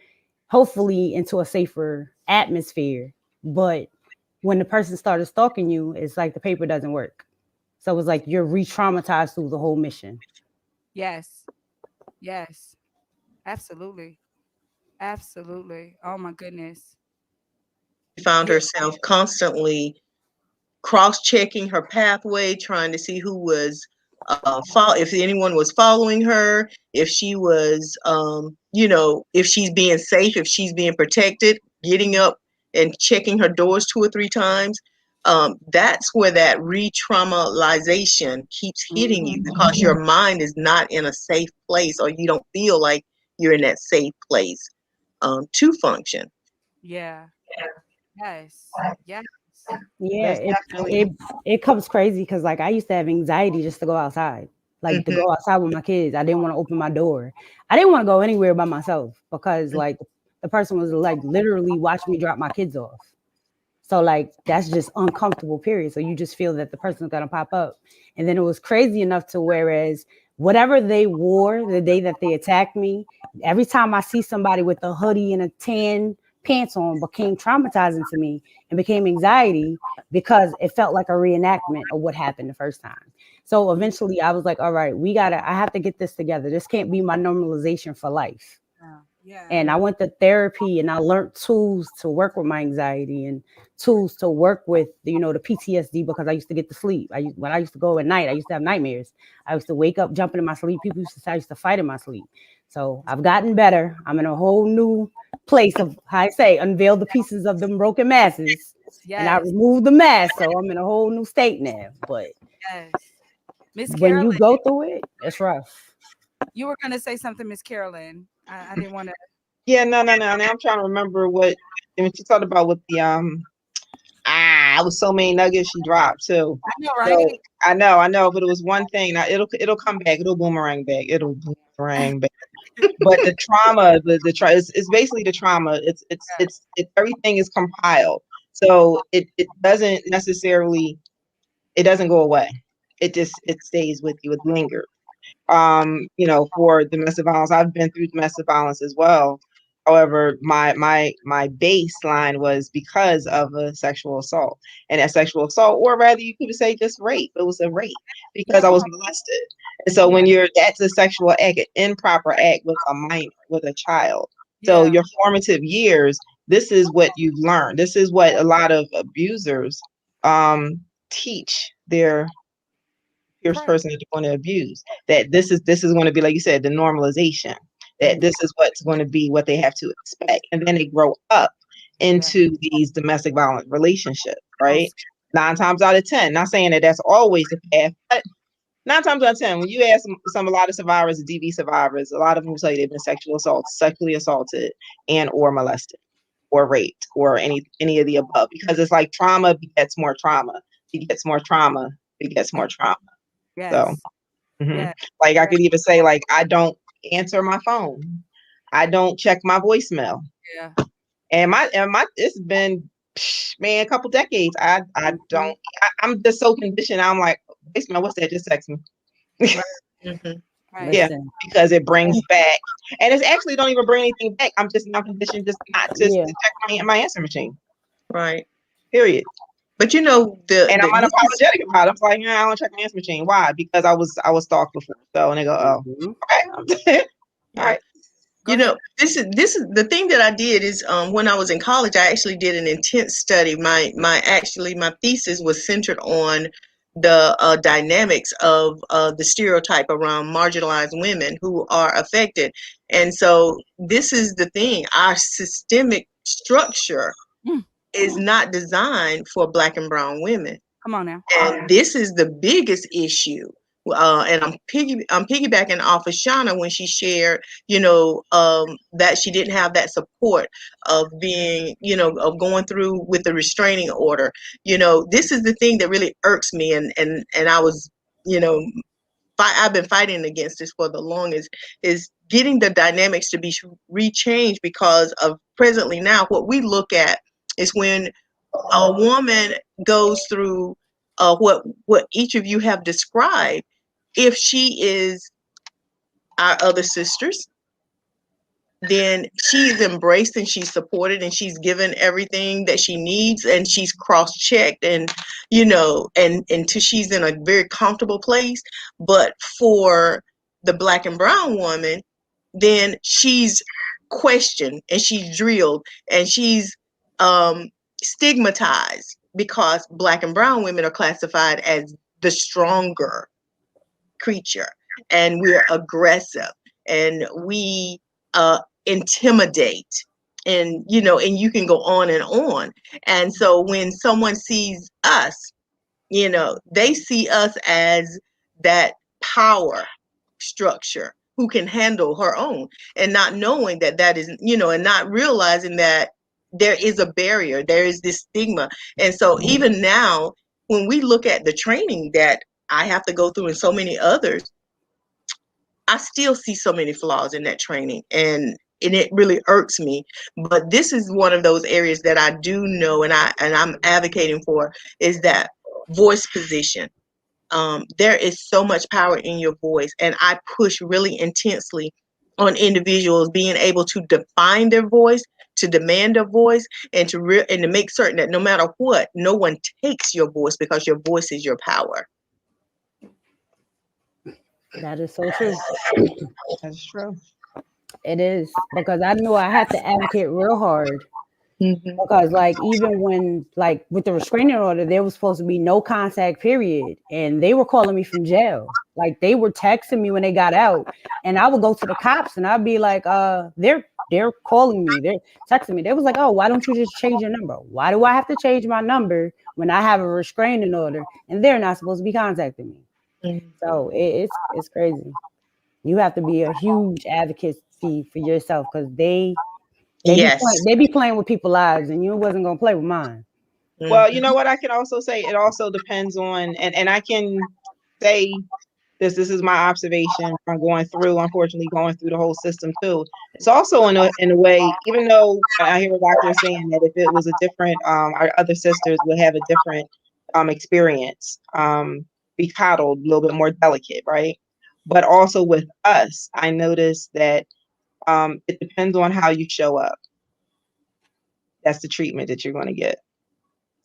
hopefully into a safer atmosphere. But when the person started stalking you, it's like the paper doesn't work. So it's like you're re-traumatized through the whole mission. Yes. Absolutely. Oh my goodness. Found herself constantly cross-checking her pathway, trying to see who was if anyone was following her, if she was if she's being safe, if she's being protected, getting up and checking her doors 2 or 3 times. That's where that re-traumatization keeps hitting you, because your mind is not in a safe place, or you don't feel like you're in that safe place to function. Yes. Yeah, it comes crazy because like I used to have anxiety just to go outside. like to go outside with my kids. I didn't want to open my door. I didn't want to go anywhere by myself because like the person was like literally watching me drop my kids off. So like that's just uncomfortable, period. So you just feel that the person's gonna pop up. And then it was crazy enough to whereas whatever they wore the day that they attacked me, every time I see somebody with a hoodie and a tan pants on became traumatizing to me and became anxiety because it felt like a reenactment of what happened the first time. So eventually I was like, all right, I have to get this together. This can't be my normalization for life. Yeah. And I went to therapy and I learned tools to work with my anxiety and tools to work with, the PTSD because I used to get to sleep. When I used to go at night, I used to have nightmares. I used to wake up jumping in my sleep. People used to say I used to fight in my sleep. So I've gotten better. I'm in a whole new place of, how I say, unveil the pieces of them broken masses. Yes. And I removed the mask. So I'm in a whole new state now. But Yes. Miss when Carolyn, you go through it, it's rough. you were going to say something, Miss Carolyn. I didn't want to. Yeah, no. Now I'm trying to remember what she talked about with the it was so many nuggets she dropped too. I know, So, right? I know, but it was one thing. Now it'll come back. It'll boomerang back. It'll boomerang back. But the trauma, it's basically the trauma. It's everything is compiled. So it doesn't necessarily, it doesn't go away. It stays with you. It lingers. For domestic violence, I've been through domestic violence as well. However, my baseline was because of a sexual assault, and that sexual assault, or rather, you could say just rape. It was a rape because I was molested, and so when that's a sexual act, an improper act with a minor, with a child. So your formative years, this is what you've learned. This is what a lot of abusers teach their person that you're going to abuse, that this is going to be, like you said, the normalization, that this is what's going to be what they have to expect. And then they grow up into these domestic violence relationships, right? 9 times out of 10, not saying that that's always the path, but 9 times out of 10, when you ask a lot of survivors, DV survivors, a lot of them will tell you they've been sexually assaulted and or molested or raped or any of the above, because it's like trauma begets more trauma, begets more trauma, begets more trauma. Yes. So, like I could even say, like, I don't answer my phone, I don't check my voicemail. Yeah. And my it's been a couple decades. I don't. I'm just so conditioned. I'm like, voicemail. What's that? Just text me. Right. Yeah, because it brings back, and it's actually don't even bring anything back. I'm just now conditioned just not to check my answer machine. Right. Period. But I'm unapologetic about it. I'm like, I don't check my answer machine. Why? Because I was stalked before. So, and they go, oh, okay. All right. This is the thing that I did is when I was in college, I actually did an intense study. My thesis was centered on the dynamics of the stereotype around marginalized women who are affected. And so this is the thing: our systemic structure is not designed for Black and brown women. Come on now. And this is the biggest issue. And I'm piggybacking off of Shauna when she shared, that she didn't have that support of being, of going through with the restraining order. This is the thing that really irks me, and I was, I've been fighting against this for the longest, is getting the dynamics to be rechanged, because of presently now what we look at is when a woman goes through what each of you have described. If she is our other sisters, then she's embraced and she's supported and she's given everything that she needs, and she's cross-checked, and until she's in a very comfortable place. But for the Black and brown woman, then she's questioned and she's drilled and she's stigmatized, because Black and brown women are classified as the stronger creature, and we're aggressive, and we intimidate, and and you can go on and on. And so when someone sees us, they see us as that power structure who can handle her own, and not knowing that is, and not realizing that there is a barrier, there is this stigma. And so even now, when we look at the training that I have to go through and so many others, I still see so many flaws in that training, and it really irks me. But this is one of those areas that I do know, and I'm advocating for, is that voice position. There is so much power in your voice, and I push really intensely on individuals being able to define their voice, to demand a voice, and and to make certain that no matter what, no one takes your voice, because your voice is your power. That is so true. That's true. It is, because I knew I had to advocate real hard. Mm-hmm. Because like even when like with the restraining order, there was supposed to be no contact period, and they were calling me from jail. Like they were texting me when they got out, and I would go to the cops and I'd be like, they're calling me, they're texting me. They was like, oh, why don't you just change your number? Why do I have to change my number when I have a restraining order and they're not supposed to be contacting me? So it's crazy. You have to be a huge advocacy for yourself, because Yes. they be playing with people's lives, and you wasn't gonna play with mine. Well, you know what I can also say? It also depends on, and I can say this is my observation from unfortunately going through the whole system too. It's also in a way, even though I hear a doctor saying that if it was a different, our other sisters would have a different experience, be coddled, a little bit more delicate, right? But also with us, I noticed that it depends on how you show up. That's the treatment that you're going to get.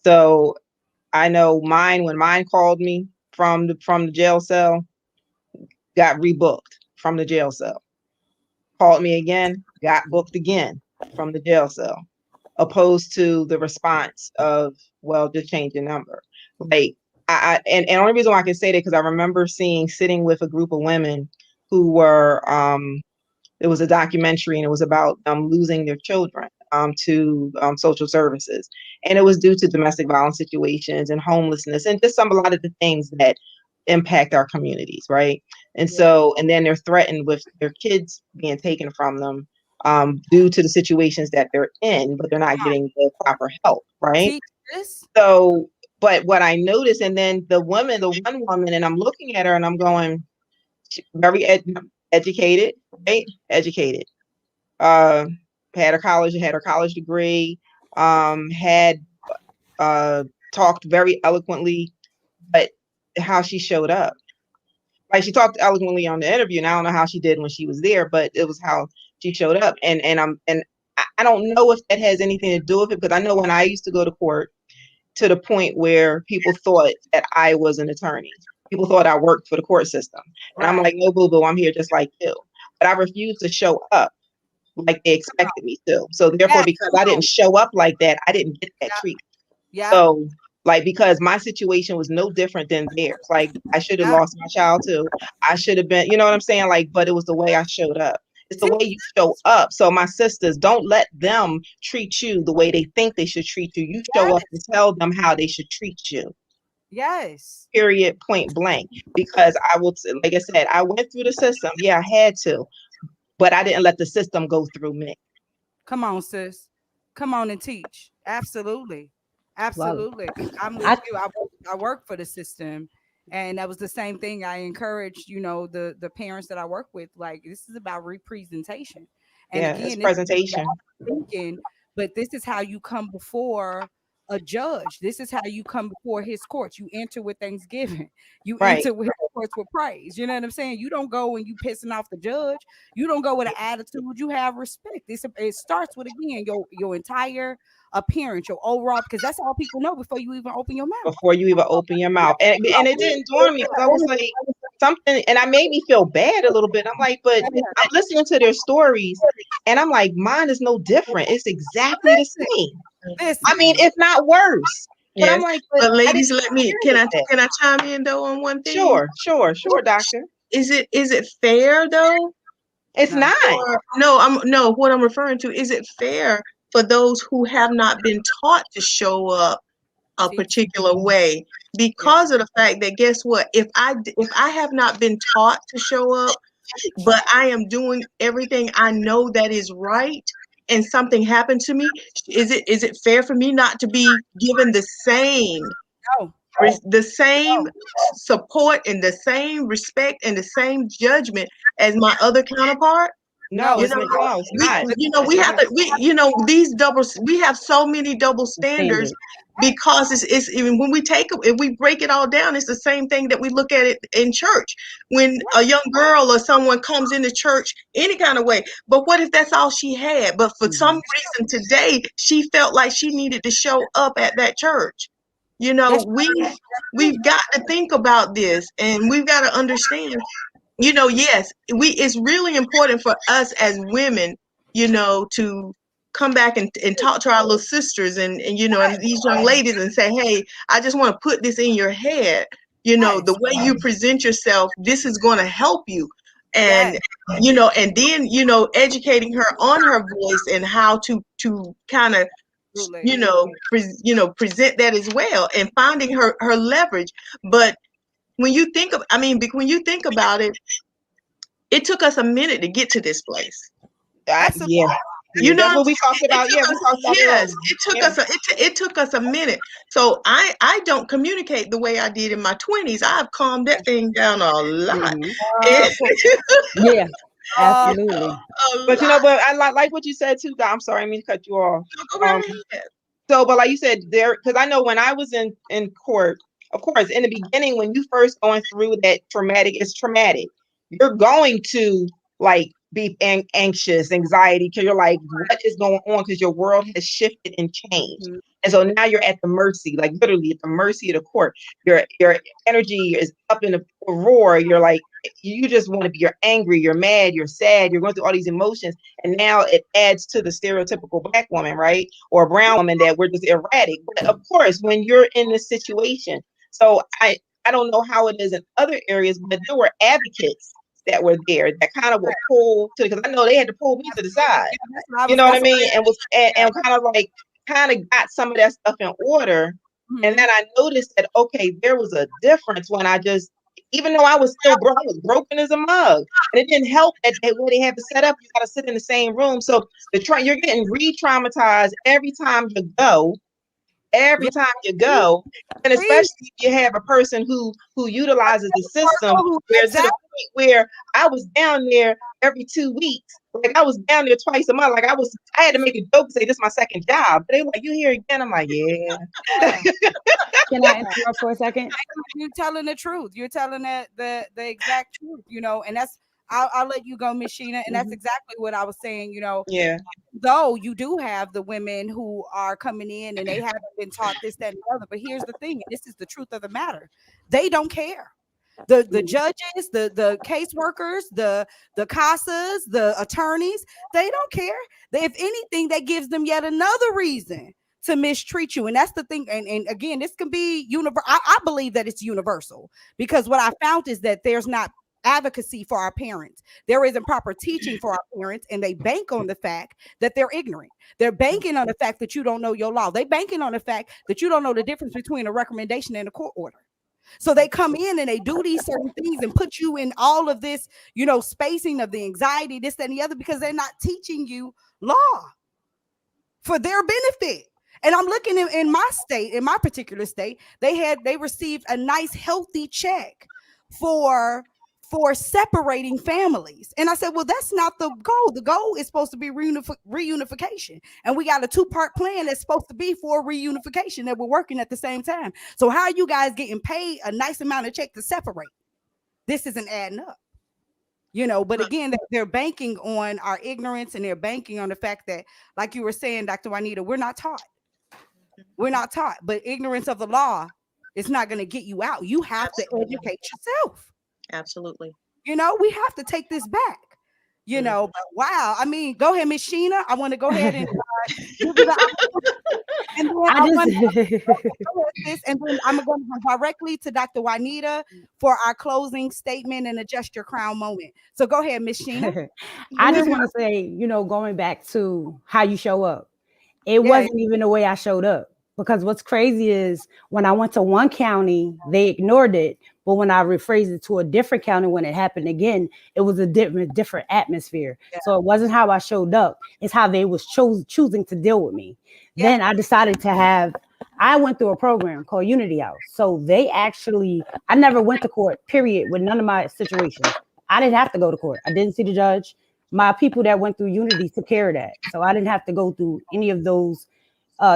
So I know when mine called me from the jail cell, got rebooked from the jail cell. Called me again, got booked again from the jail cell. Opposed to the response of, well, just change your number. Like and the only reason why I can say that, because I remember sitting with a group of women who were it was a documentary, and it was about losing their children to social services, and it was due to domestic violence situations and homelessness and just a lot of the things that impact our communities, right? And so, and then they're threatened with their kids being taken from them due to the situations that they're in, but they're not getting the proper help, right? Teach this. So, but what I noticed, and then the one woman, and I'm looking at her and I'm going, very educated, right? Educated. Had her college degree, had talked very eloquently, but how she showed up. Like, she talked eloquently on the interview, and I don't know how she did when she was there, but it was how she showed up. And I don't know if that has anything to do with it, because I know when I used to go to court, to the point where people thought that I was an attorney. People thought I worked for the court system. And I'm like, no, boo-boo, I'm here just like you. But I refused to show up like they expected me to. So therefore, because I didn't show up like that, I didn't get that treatment. Yeah. So, like, because my situation was no different than theirs. Like, I should have lost my child too. I should have been, you know what I'm saying? Like, but it was the way I showed up. It's the way you show up. So my sisters, don't let them treat you the way they think they should treat you. You show up and tell them how they should treat you. Yes. Period, point blank. Because like I said, I went through the system. Yeah, I had to, but I didn't let the system go through me. Come on, sis. Come on and teach. Absolutely. Absolutely. I'm with you. I work for the system. And that was the same thing. I encouraged, the parents that I work with, like, this is about representation. And Yeah, again, it's presentation. But this is how you come before a judge. This is how you come before his courts. You enter with thanksgiving. You enter with courts with praise. You know what I'm saying? You don't go and you pissing off the judge. You don't go with an attitude. You have respect. It starts with, again, your entire appearance, your overall, because that's all people know before you even open your mouth. And it didn't dawn me, because I was like, something, and I made me feel bad a little bit. I'm like, but I'm listening to their stories, and I'm like, mine is no different. It's exactly the same. I mean, if not worse. But I'm like, but ladies, can I chime in though on one thing? Sure, doctor. Is it fair though? It's not. No, what I'm referring to, is it fair for those who have not been taught to show up a particular way, because of the fact that, guess what, if I have not been taught to show up, but I am doing everything I know that is right, and something happened to me, is it fair for me not to be given the same the same support and the same respect and the same judgment as my other counterpart. No, You it's know, no, it's not. we have to, we have so many double standards Standard. because it's even when if we break it all down, it's the same thing that we look at it in church. When a young girl or someone comes into church any kind of way, but what if that's all she had? But for some reason today, she felt like she needed to show up at that church. You know, we've got to think about this, and we've got to understand, yes, it's really important for us as women, to come back and talk to our little sisters and these young ladies and say, hey, I just want to put this in your head. The way you present yourself, this is going to help you. And, and then, educating her on her voice and how to kind of, present that as well, and finding her leverage. But when you think about it, it took us a minute to get to this place. Yeah. You know That's what what we talked about. Yeah, we talked about yes, earlier. it took us it took us a minute. So I don't communicate the way I did in my 20s. I've calmed that thing down a lot. Yeah, absolutely. But but I like what you said too, Doc. I'm sorry, I mean to cut you off. Go right ahead. So, but like you said, because I know when I was in court, of course, in the beginning, when you first going through that it's traumatic. You're going to like be anxious, anxiety, because you're like, what is going on? Because your world has shifted and changed. Mhm. And so now you're at the mercy, like literally at the mercy of the court. Your energy is up in a roar. You're like, you just want to be, you're angry, you're mad, you're sad, you're going through all these emotions. And now it adds to the stereotypical Black woman, right? Or a brown woman, that we're just erratic. But of course, when you're in this situation, so I don't know how it is in other areas, but there were advocates that were there that kind of would pull to, because I know they had to pull me to the side. You know what I mean? And kind of got some of that stuff in order. And then I noticed that, okay, there was a difference when even though I was still broke, I was broken as a mug. And it didn't help that when they have it set up, you got to sit in the same room. So you're getting re-traumatized every time you go. And especially if you have a person who utilizes the system, where to the point where I was down there every 2 weeks. Like I was down there twice a month. Like I had to make a joke and say this is my second job. But they were like, you here again? I'm like, yeah. Can I interrupt for a second? You're telling the truth. You're telling the exact truth, and that's I'll let you go, Miss Sheena. And that's exactly what I was saying, Yeah. Though you do have the women who are coming in and they haven't been taught this, that, and the other. But here's the thing, and this is the truth of the matter. They don't care. The judges, the caseworkers, the CASAs, the attorneys, they don't care. If anything, that gives them yet another reason to mistreat you. And that's the thing. And again, this can be universal. I believe that it's universal, because what I found is that there's not advocacy for our parents. There isn't proper teaching for our parents, and they bank on the fact that they're ignorant. They're banking on the fact that you don't know your law. They banking on the fact that you don't know the difference between a recommendation and a court order. So they come in and they do these certain things and put you in all of this, spacing of the anxiety, this, that, and the other, because they're not teaching you law for their benefit. And I'm looking in my state, in my particular state, they received a nice healthy check for separating families. And I said, well, that's not the goal. The goal is supposed to be reunification. And we got a 2-part plan that's supposed to be for reunification that we're working at the same time. So how are you guys getting paid a nice amount of check to separate? This isn't adding up. But again, they're banking on our ignorance, and they're banking on the fact that, like you were saying, Dr. Juanita, we're not taught. We're not taught. But ignorance of the law is not going to get you out. You have to educate yourself. Absolutely. We have to take this back. But wow. I mean, go ahead, Miss Sheena. I want to go ahead and give you and then I'm going to go directly to Dr. Juanita for our closing statement and adjust your crown moment. So go ahead, Miss Sheena. I just want to say, going back to how you show up, it wasn't even the way I showed up. Because what's crazy is when I went to one county, they ignored it. But when I rephrased it to a different county, when it happened again, it was a different atmosphere. Yeah. So it wasn't how I showed up. It's how they was choosing to deal with me. Yeah. Then I decided to have I went through a program called Unity House. So I never went to court, period, with none of my situations. I didn't have to go to court. I didn't see the judge. My people that went through Unity took care of that. So I didn't have to go through any of those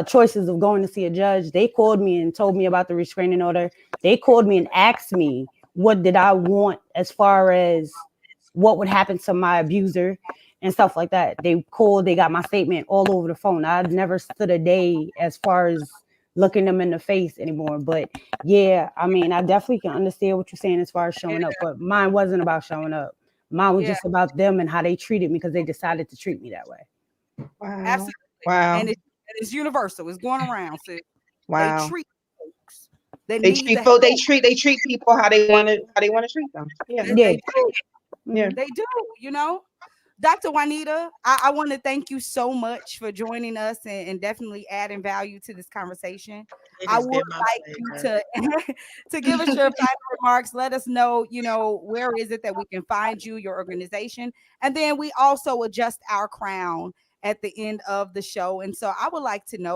choices of going to see a judge. They called me and told me about the restraining order. They called me and asked me what did I want as far as what would happen to my abuser and stuff like that. They got my statement all over the phone. I never stood a day as far as looking them in the face anymore. But yeah, I mean, I definitely can understand what you're saying as far as showing up, but mine wasn't about showing up. Mine was just about them and how they treated me because they decided to treat me that way. Wow. Absolutely. Wow. And it's universal. It's going around. So Wow. they treat folks. They treat people how they want to treat them. Yeah. They do. Yeah. They do, you know. Dr. Juanita, I want to thank you so much for joining us and definitely adding value to this conversation. I would like you to give us your final remarks. Let us know, you know, where is it that we can find you, your organization, and then we also adjust our crown at the end of the show. And so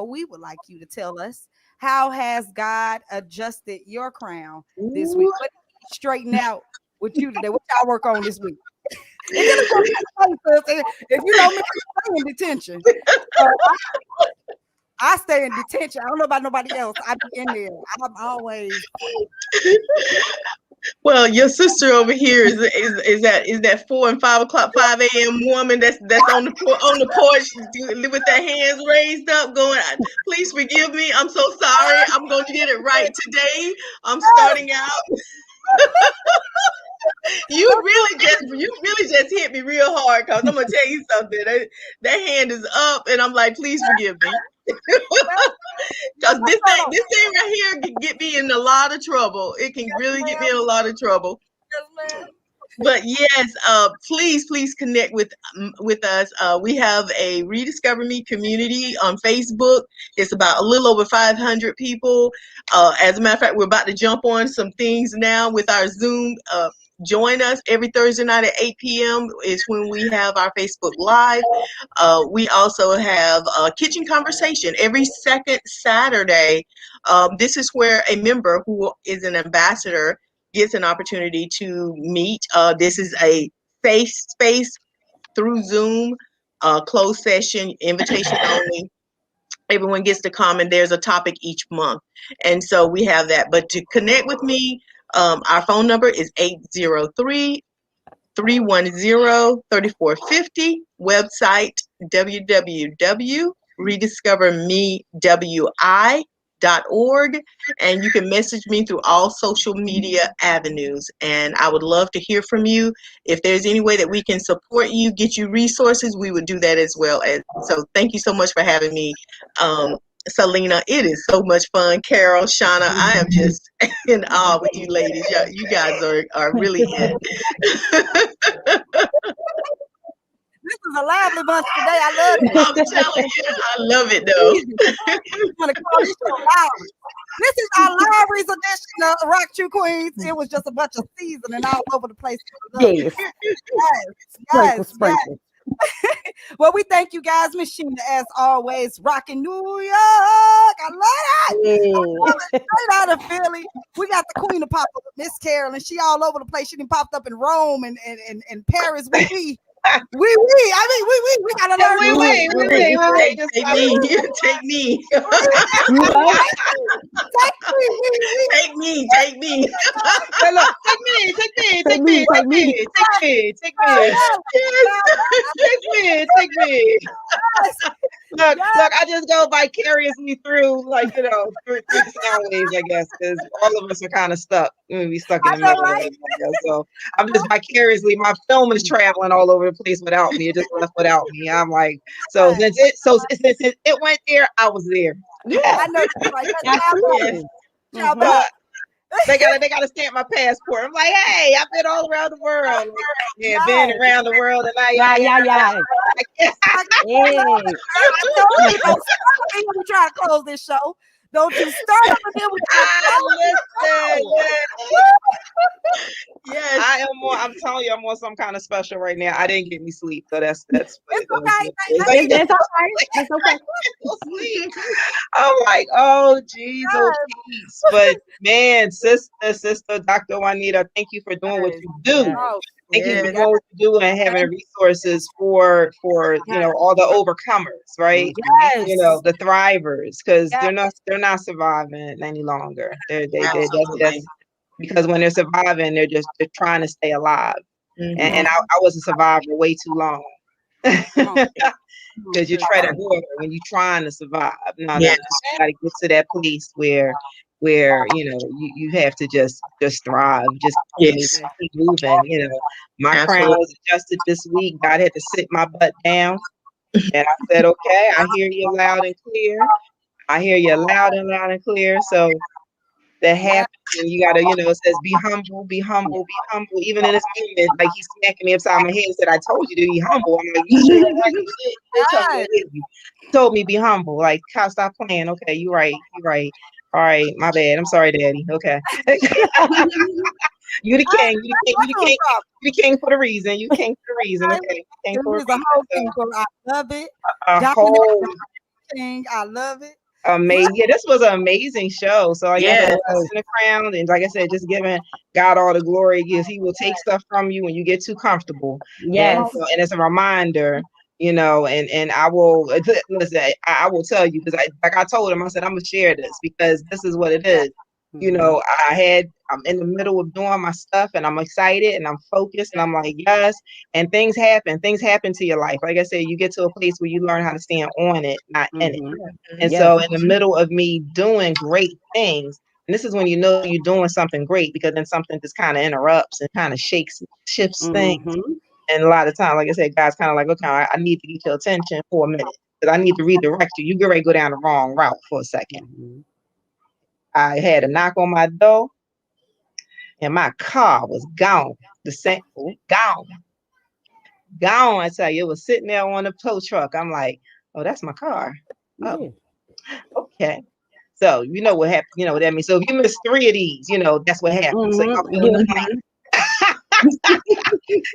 we would like you to tell us, how has God adjusted your crown this week? What did he straighten out with you today? What y'all work on this week? If you know me, I stay in detention. I stay in detention. I don't know about nobody else. I be in there. I'm always. Well, your sister over here is that 4 and 5 o'clock, 5 a.m. woman that's on the porch with their hands raised up, going, "Please forgive me. I'm so sorry. I'm going to get it right today. I'm starting out." You really just hit me real hard, because I'm gonna tell you something. That hand is up, and I'm like, please forgive me, because this thing right here can get me in a lot of trouble. It can really get me in a lot of trouble. But yes, please connect with us. We have a Rediscover Me community on Facebook. It's about a little over 500 people. As a matter of fact, we're about to jump on some things now with our Zoom. Join us every Thursday night at 8 p.m. is when we have our Facebook Live. We also have a kitchen conversation every second Saturday. This is where a member who is an ambassador gets an opportunity to meet. This is a safe space through Zoom, closed session, invitation only. Everyone gets to come, and there's a topic each month. And so we have that. But to connect with me, our phone number is 803-310-3450. Website www.rediscovermewi.org, and you can message me through all social media avenues. And I would love to hear from you. If there's any way that we can support you, get you resources, we would do that as well. And so thank you so much for having me, Selena. It is so much fun. Carol, Shauna, I am just in awe with you ladies. You guys are really it. This is a lively bunch today. I love it. I'm telling you, I love it though. This is our library's edition of RockTrue Queens. It was just a bunch of seasoning all over the place. Yes. Well, we thank you guys, Miss Sheena, as always, rocking New York. I love it. Straight out of Philly. We got the queen of pop up, Miss Carolyn. She all over the place. She done popped up in Rome and Paris. We gotta learn. Take me. Look, I just go vicariously through, through the sound waves, I guess, because all of us are kind of stuck. We stuck in the middle of it, I guess. So I'm just vicariously, my film is traveling all over the place without me. It just left without me. I'm like, since it went there, I was there. Yeah, I know. They gotta stamp my passport. I'm like, hey, I've been all around the world. Been around the world, and I'm trying to close this show. Don't you start over there with that. Listen, Yes. I am on. I'm telling you, I'm on some kind of special right now. I didn't get any sleep, so that's what It's it is. okay. It's all right. It's okay. Sleep. I'm like, oh, geez, oh, geez. But man, sister, Dr. Juanita, thank you for doing what you do. Oh, Thank you for Yes. doing what you do and having the resources for all the overcomers, right? yes. The thrivers, because they're not surviving any longer. That's Absolutely. because when they're surviving, they're trying to stay alive. Mhm. And I was a survivor way too long. Come on. Because you're treading water when you're trying to survive. No, Yes. you got to get to that place where you have to just thrive, just Yes. keep moving. My crown Absolutely. was adjusted this week. God had to sit my butt down, and I said, "Okay, I hear you loud and clear. I hear you loud and clear." So that happens, and you gotta, it says, "Be humble, be humble, be humble." Even in this moment, like he's smacking me upside my head and said, "I told you to be humble." I'm like, "You sure?" Like, you did tell me to hit you. You told me be humble. Like, Kyle, stop playing. Okay, you right. You right. All right, my bad. I'm sorry, Daddy. Okay. You the king. You the king. You the king. You the king for the reason. You king for the reason. Okay. King for a It was a reason. whole So, thing, but I love it. a Documentary whole thing. I love it. amazing. Yeah, this was an amazing show. So like I said, Yes. in the crown, and like I said, just giving God all the glory because He will take stuff from you when you get too comfortable. And Yes. and it's a reminder, and I will listen. I will tell you because like I told him, I said I'm gonna share this because this is what it is. I'm in the middle of doing my stuff and I'm excited and I'm focused and I'm like, yes. And things happen. Things happen to your life. Like I said, you get to a place where you learn how to stand on it, not in it. And Yes. so in the middle of me doing great things, and this is when you know you're doing something great because then something just kind of interrupts and kind of shifts things. And a lot of times, like I said, God's kind of like, okay, I need to get your attention for a minute because I need to redirect you. You get ready to go down the wrong route for a second. I had a knock on my door and my car was gone. The same, gone. I tell you, it was sitting there on the tow truck. I'm like, oh, that's my car. Oh, okay. So you know what happened, what that means. So if you miss 3 of these, that's what happens. So y'all feel the pain.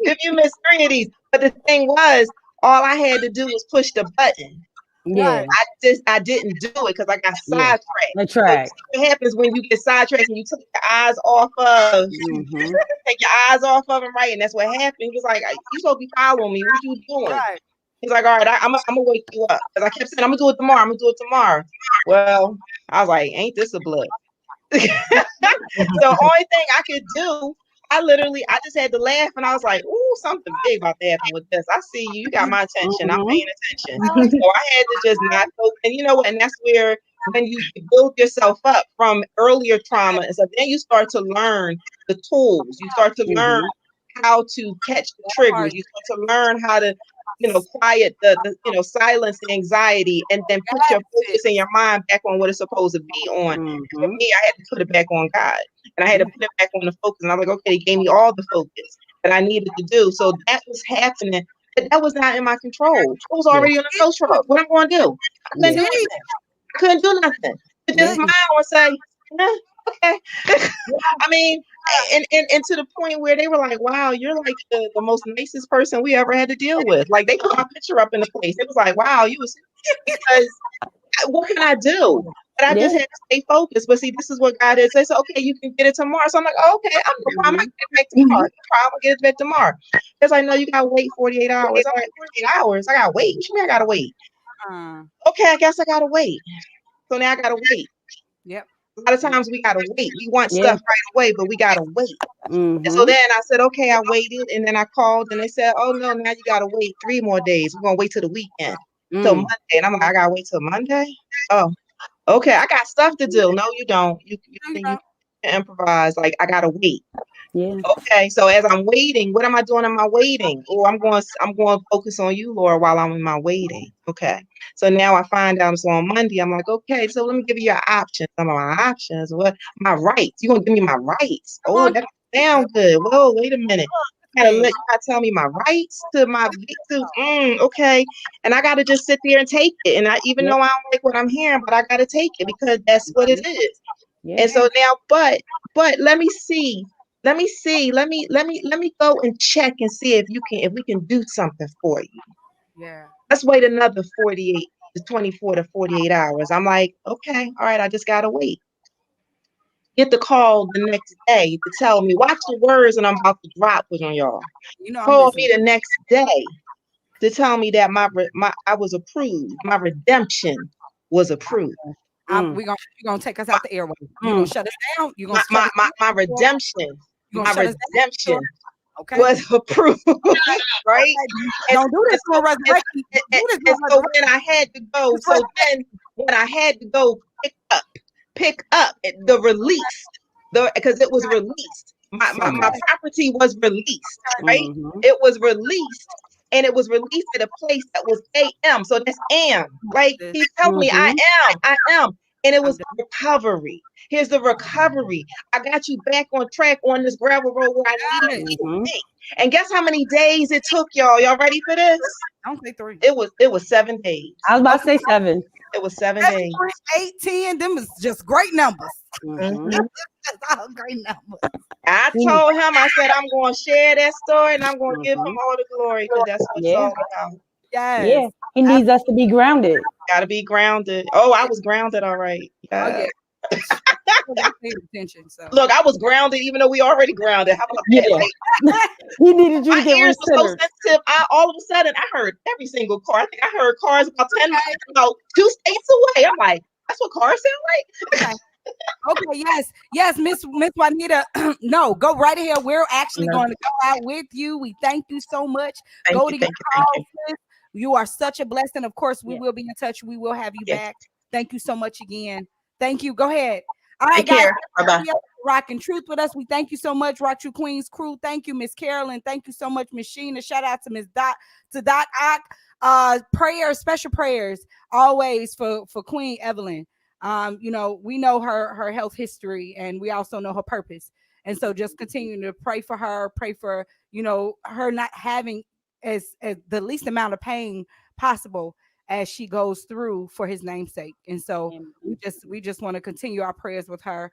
If you miss 3 of these. But the thing was, all I had to do was push the button. Yeah. I didn't do it because I got Yeah. sidetracked. The So track. what happens when you get sidetracked and you take your eyes off of take your eyes off of him, right? And that's what happened. He was like, "You supposed to be following me. What you doing?" He's like, "All right, I'm gonna wake you up." Because I kept saying, "I'm gonna do it tomorrow. I'm gonna do it tomorrow." Well, I was like, "Ain't this a blip?" So only thing I could do, I just had to laugh and I was like, "Ooh, something big about to happen with this. I see you. You got my attention. I'm paying attention." So I had to just not focus. And you know what? And that's where when you build yourself up from earlier trauma and so then you start to learn the tools. You start to learn how to catch the triggers. You start to learn how to quiet the silence the anxiety and then put your focus and your mind back on what it's supposed to be on. For me, I had to put it back on God and I had to put it back on the focus. And I was like, okay, He gave me all the focus that I needed to do. So that was happening. But that was not in my control. I was already on the tow truck. What I'm going to do? I couldn't do nothing. But just smile or say, okay. I mean, and to the point where they were like, wow, you're like the most nicest person we ever had to deal with. Like they put my picture up in the place. It was like, wow, you was because what can I do? But I just had to stay focused. But see, this is what God is. They said, okay, you can get it tomorrow. So I'm like, oh, okay, I'm no problem. I can get it back tomorrow. I'll get it back tomorrow. It's like, no, you gotta wait 48 hours. I'm like, 48 hours? I gotta wait. What you mean I gotta wait? Okay, I guess I gotta wait. So now I gotta wait. Yep. A lot of times we gotta wait. We want stuff right away, but we gotta wait. And so then I said, okay, I waited, and then I called, and they said, oh no, now you gotta wait 3 more days. We're gonna wait till the weekend, till Monday. And I'm like, I gotta wait till Monday. Oh, okay, I got stuff to do. No, you don't. You can improvise. Like I gotta wait. Yeah. Okay, so as I'm waiting, what am I doing in my waiting? Oh, I'm going to focus on you, Lord, while I'm in my waiting. Okay, so now I find out. So on Monday, I'm like, okay, so let me give you your options. Some of my options, what my rights? You gonna give me my rights? Oh, that sound good. Whoa, wait a minute. You gotta tell me my rights to okay. And I gotta just sit there and take it. And even though I don't like what I'm hearing, but I gotta take it because that's what it is. Yeah. And so now, but let me see. Let me go and check and see if we can do something for you. Yeah. Let's wait another 48 to 24 to 48 hours. I'm like, okay, all right, I just gotta wait. Get the call the next day to tell me, watch the words and I'm about to drop was on y'all. You know, I'm Call listening. me the next day to tell me that I was approved. My redemption was approved. You're gonna take us out the airway. You're gonna shut us down. You're gonna shut us down. My redemption. You're My gonna shut us down. redemption Okay. was approved. Right? Don't do this for a resurrection. And so when I had to go, when I had to go pick up the release, because it was released. My property was released, right? It was released, and it was released at a place that was AM. So that's AM. Like he told me, I am. And it was recovery. Here's the recovery. I got you back on track on this gravel road where I needed you to be. And guess how many days it took, y'all? Y'all ready for this? I don't say 3. It was 7 days. I was about to say 7. It was 7 days. 8, 10, them is just great numbers. That's all great numbers. I told him, I said, I'm going to share that story and I'm going to give him all the glory because that's what it's all about. Yes. Yeah. He needs us to be grounded. Got to be grounded. Oh, I was grounded. All right. Oh, yeah. Attention, so. Look, I was grounded even though we already grounded. How about that? Yeah. He needed you to get ears were so recentered. sensitive. All of a sudden, I heard every single car. I think I heard cars about 10 miles, about 2 states away. I'm like, that's what cars sound like? Okay, yes, Miss Juanita. No, go right ahead. We're actually going to go out with you. We thank you so much. Go to your house. You are such a blessing. Of course, we will be in touch. We will have you back. Thank you so much again. Thank you. Go ahead. All right, guys. Bye-bye. Rocking Truth with us. We thank you so much, RockTrue Queens crew. Thank you, Miss Carolyn. Thank you so much, Miss Sheena. Shout out to Miss Dot Ock. Prayers, special prayers always for Queen Evelyn. You know, we know her health history and we also know her purpose. And so just continue to pray for her, pray for, you know, her not having as the least amount of pain possible as she goes through for his namesake. And so we just want to continue our prayers with her.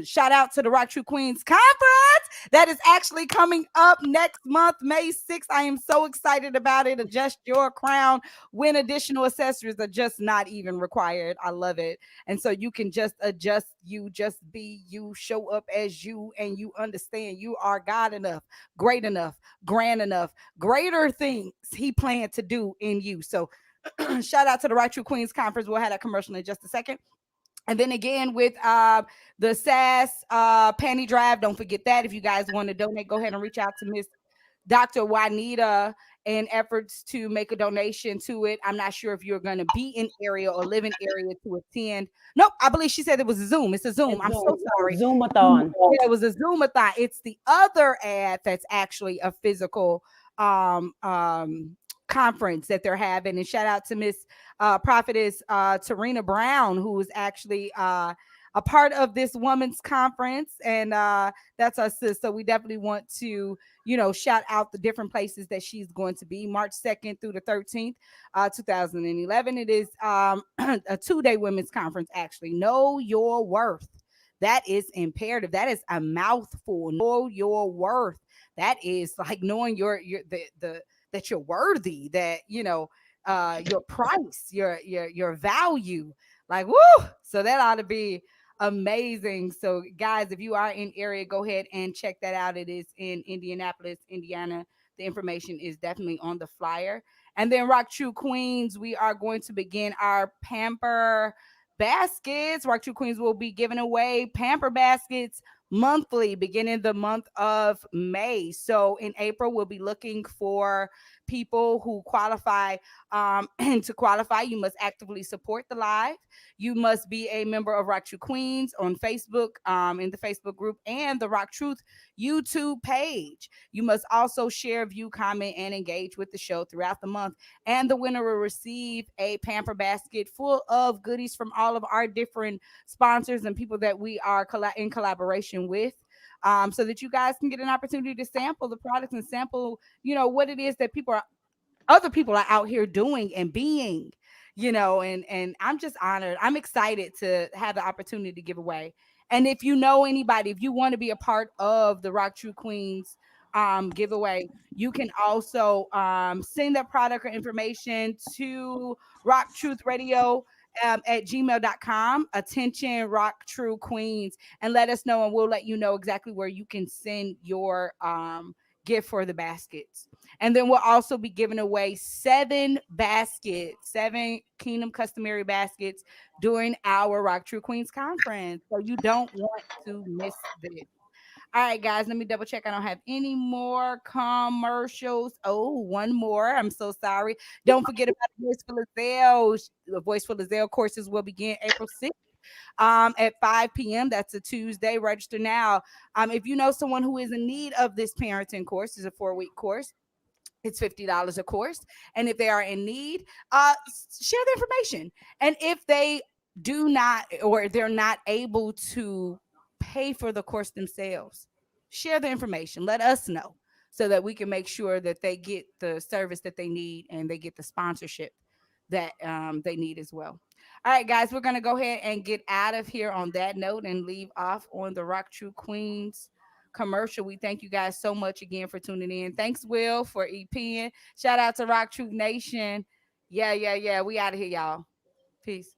Shout out to the RockTrue Queens Conference that is actually coming up next month, May 6th. I am so excited about it. Adjust your crown when additional accessories are just not even required. I love it. And so you can just adjust you, just be you, show up as you, and you understand you are God enough, great enough, grand enough, greater things he planned to do in you. So shout out to the RockTrue Queens Conference. We'll have that commercial in just a second. And then again with the SAS panty drive, don't forget that. If you guys want to donate, go ahead and reach out to Miss Dr. Juanita in efforts to make a donation to it. I'm not sure if you're going to be in area or live in area to attend. Nope, I believe she said it was a Zoom. It's a Zoom. I'm so sorry. Zoomathon. Yeah, it was a Zoomathon. It's the other ad that's actually a physical conference that they're having. And shout out to Miss Prophetess Tarina Brown, who is actually a part of this woman's conference, and that's our sis. So we definitely want to, you know, shout out the different places that she's going to be. March 2nd through the 13th, 2011. It is a 2-day women's conference. Actually, know your worth. That is imperative. That is a mouthful. Know your worth. That is like knowing that you're worthy. That you know your price, your value. Like woo. So that ought to be amazing. So guys, if you are in area, go ahead and check that out. It is in Indianapolis, Indiana. The information is definitely on the flyer. And then RockTrue Queens, we are going to begin our pamper baskets. RockTrue Queens will be giving away pamper baskets monthly beginning the month of May. So in April, we'll be looking for people who qualify. And to qualify, you must actively support the live. You must be a member of RockTrue Queens on Facebook, in the Facebook group, and the Rock Truth YouTube page. You must also share, view, comment, and engage with the show throughout the month. And the winner will receive a pamper basket full of goodies from all of our different sponsors and people that we are in collaboration with. so that you guys can get an opportunity to sample the products and sample, what it is that other people are out here doing and being, and I'm just honored. I'm excited to have the opportunity to give away. And if you know anybody, if you want to be a part of the RockTrue Queens giveaway, you can also send that product or information to Rock Truth Radio at gmail.com. Attention, RockTrue Queens, and let us know, and we'll let you know exactly where you can send your gift for the baskets. And then we'll also be giving away 7 Kingdom Customary baskets during our RockTrue Queens conference. So you don't want to miss this. All right, guys, let me double check. I don't have any more commercials. Oh, one more. I'm so sorry. Don't forget about Voice for Lizelle. The Voice for Lizelle courses will begin April 6th at 5 p.m. That's a Tuesday. Register now. If you know someone who is in need of this parenting course, it's a 4-week course. It's $50 a course. And if they are in need, share the information. And if they do not, or they're not able to pay for the course themselves, share the information. Let us know so that we can make sure that they get the service that they need and they get the sponsorship that they need as well. All right, guys, we're going to go ahead and get out of here on that note and leave off on the RockTrue Queens commercial. We thank you guys so much again for tuning in. Thanks, Will, for EPing. Shout out to RockTrue Nation. Yeah. We out of here, y'all. Peace.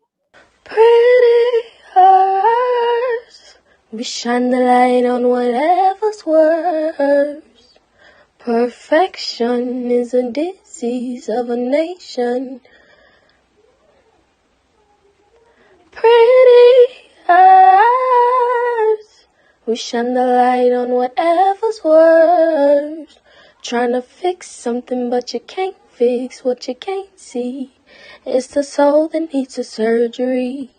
Pretty hurts. We shine the light on whatever's worse. Perfection is a disease of a nation. Pretty eyes. We shine the light on whatever's worse. Trying to fix something, but you can't fix what you can't see. It's the soul that needs a surgery.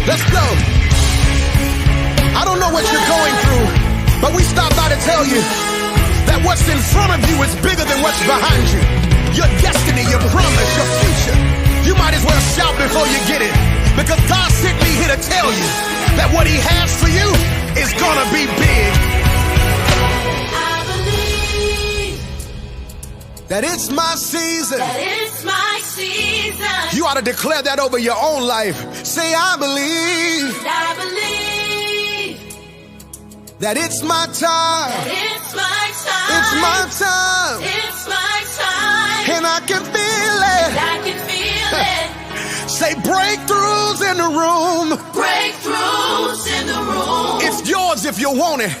Let's go. I don't know what you're going through, but we stopped by to tell you that what's in front of you is bigger than what's behind you. Your destiny, your promise, your future. You might as well shout before you get it, because God sent me here to tell you that what he has for you is gonna be big. I believe That it's my season. that it's my season. You ought to declare that over your own life. Say, I believe I believe that it's my time. that it's my time. It's my time. It's my time. And I can feel it. I can feel it. Say, breakthroughs in the room. Breakthroughs in the room. It's yours if you want it.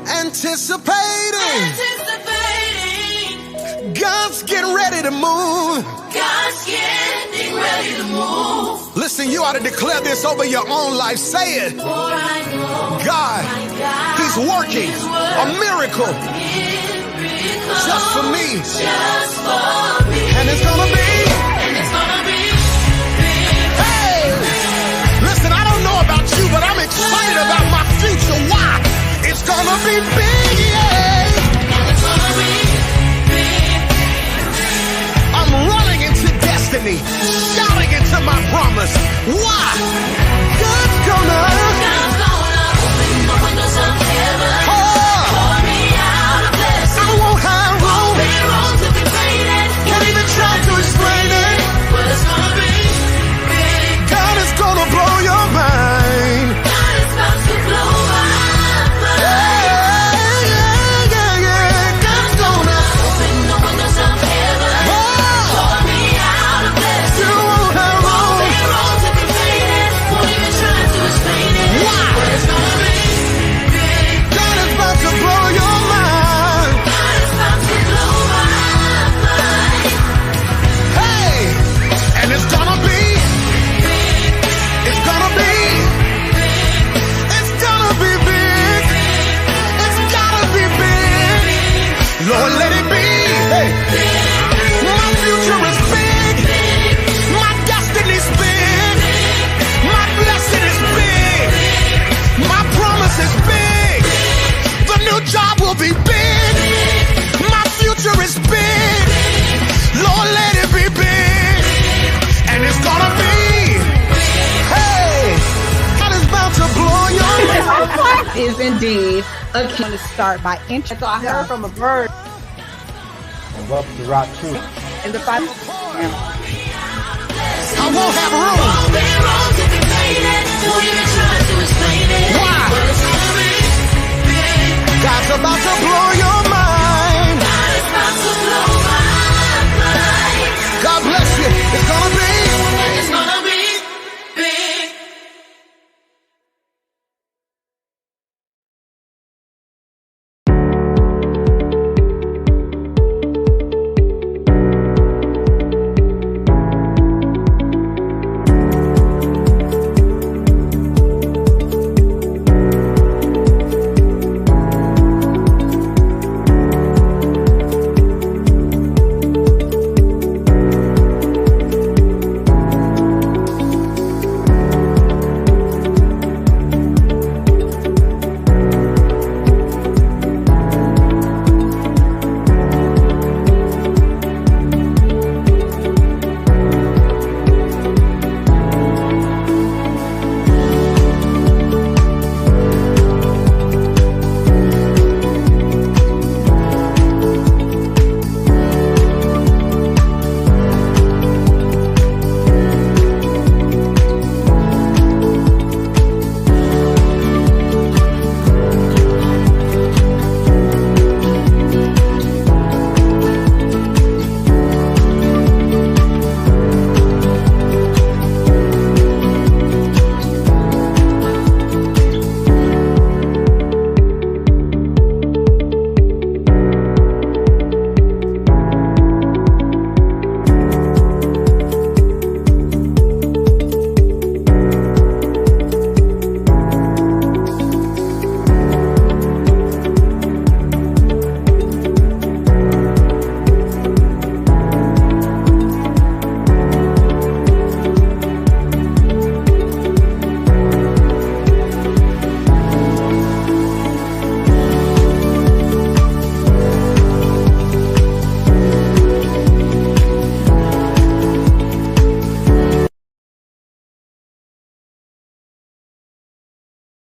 Anticipating. Anticipating. God's getting ready to move. God's getting ready to move. Listen, you ought to declare this over your own life. Say it. For I know God, my God he's working a miracle just for me. just for me. And it's gonna be. And it's gonna be big. Hey! Listen, I don't know about you, but I'm excited about my future. Why? It's gonna be big, yeah! And it's gonna be big. I'm running into destiny, shouting into my promise. Why? God's gonna God's gonna open the windows of heaven. Pour me out a blessing. I won't have room. Be wrong to be faded. Can't even try to explain it. But it's gonna be big. God is gonna blow your mind. God is about to blow my mind. Yeah. God's gonna. Open the windows of heaven. Pour me out a blessing. You won't have room. Be wrong to be faded. indeed a I'm going to start by intro. So I heard from a bird And welcome to RockTrue. in the Bible. I won't have room. Why? God's about to blow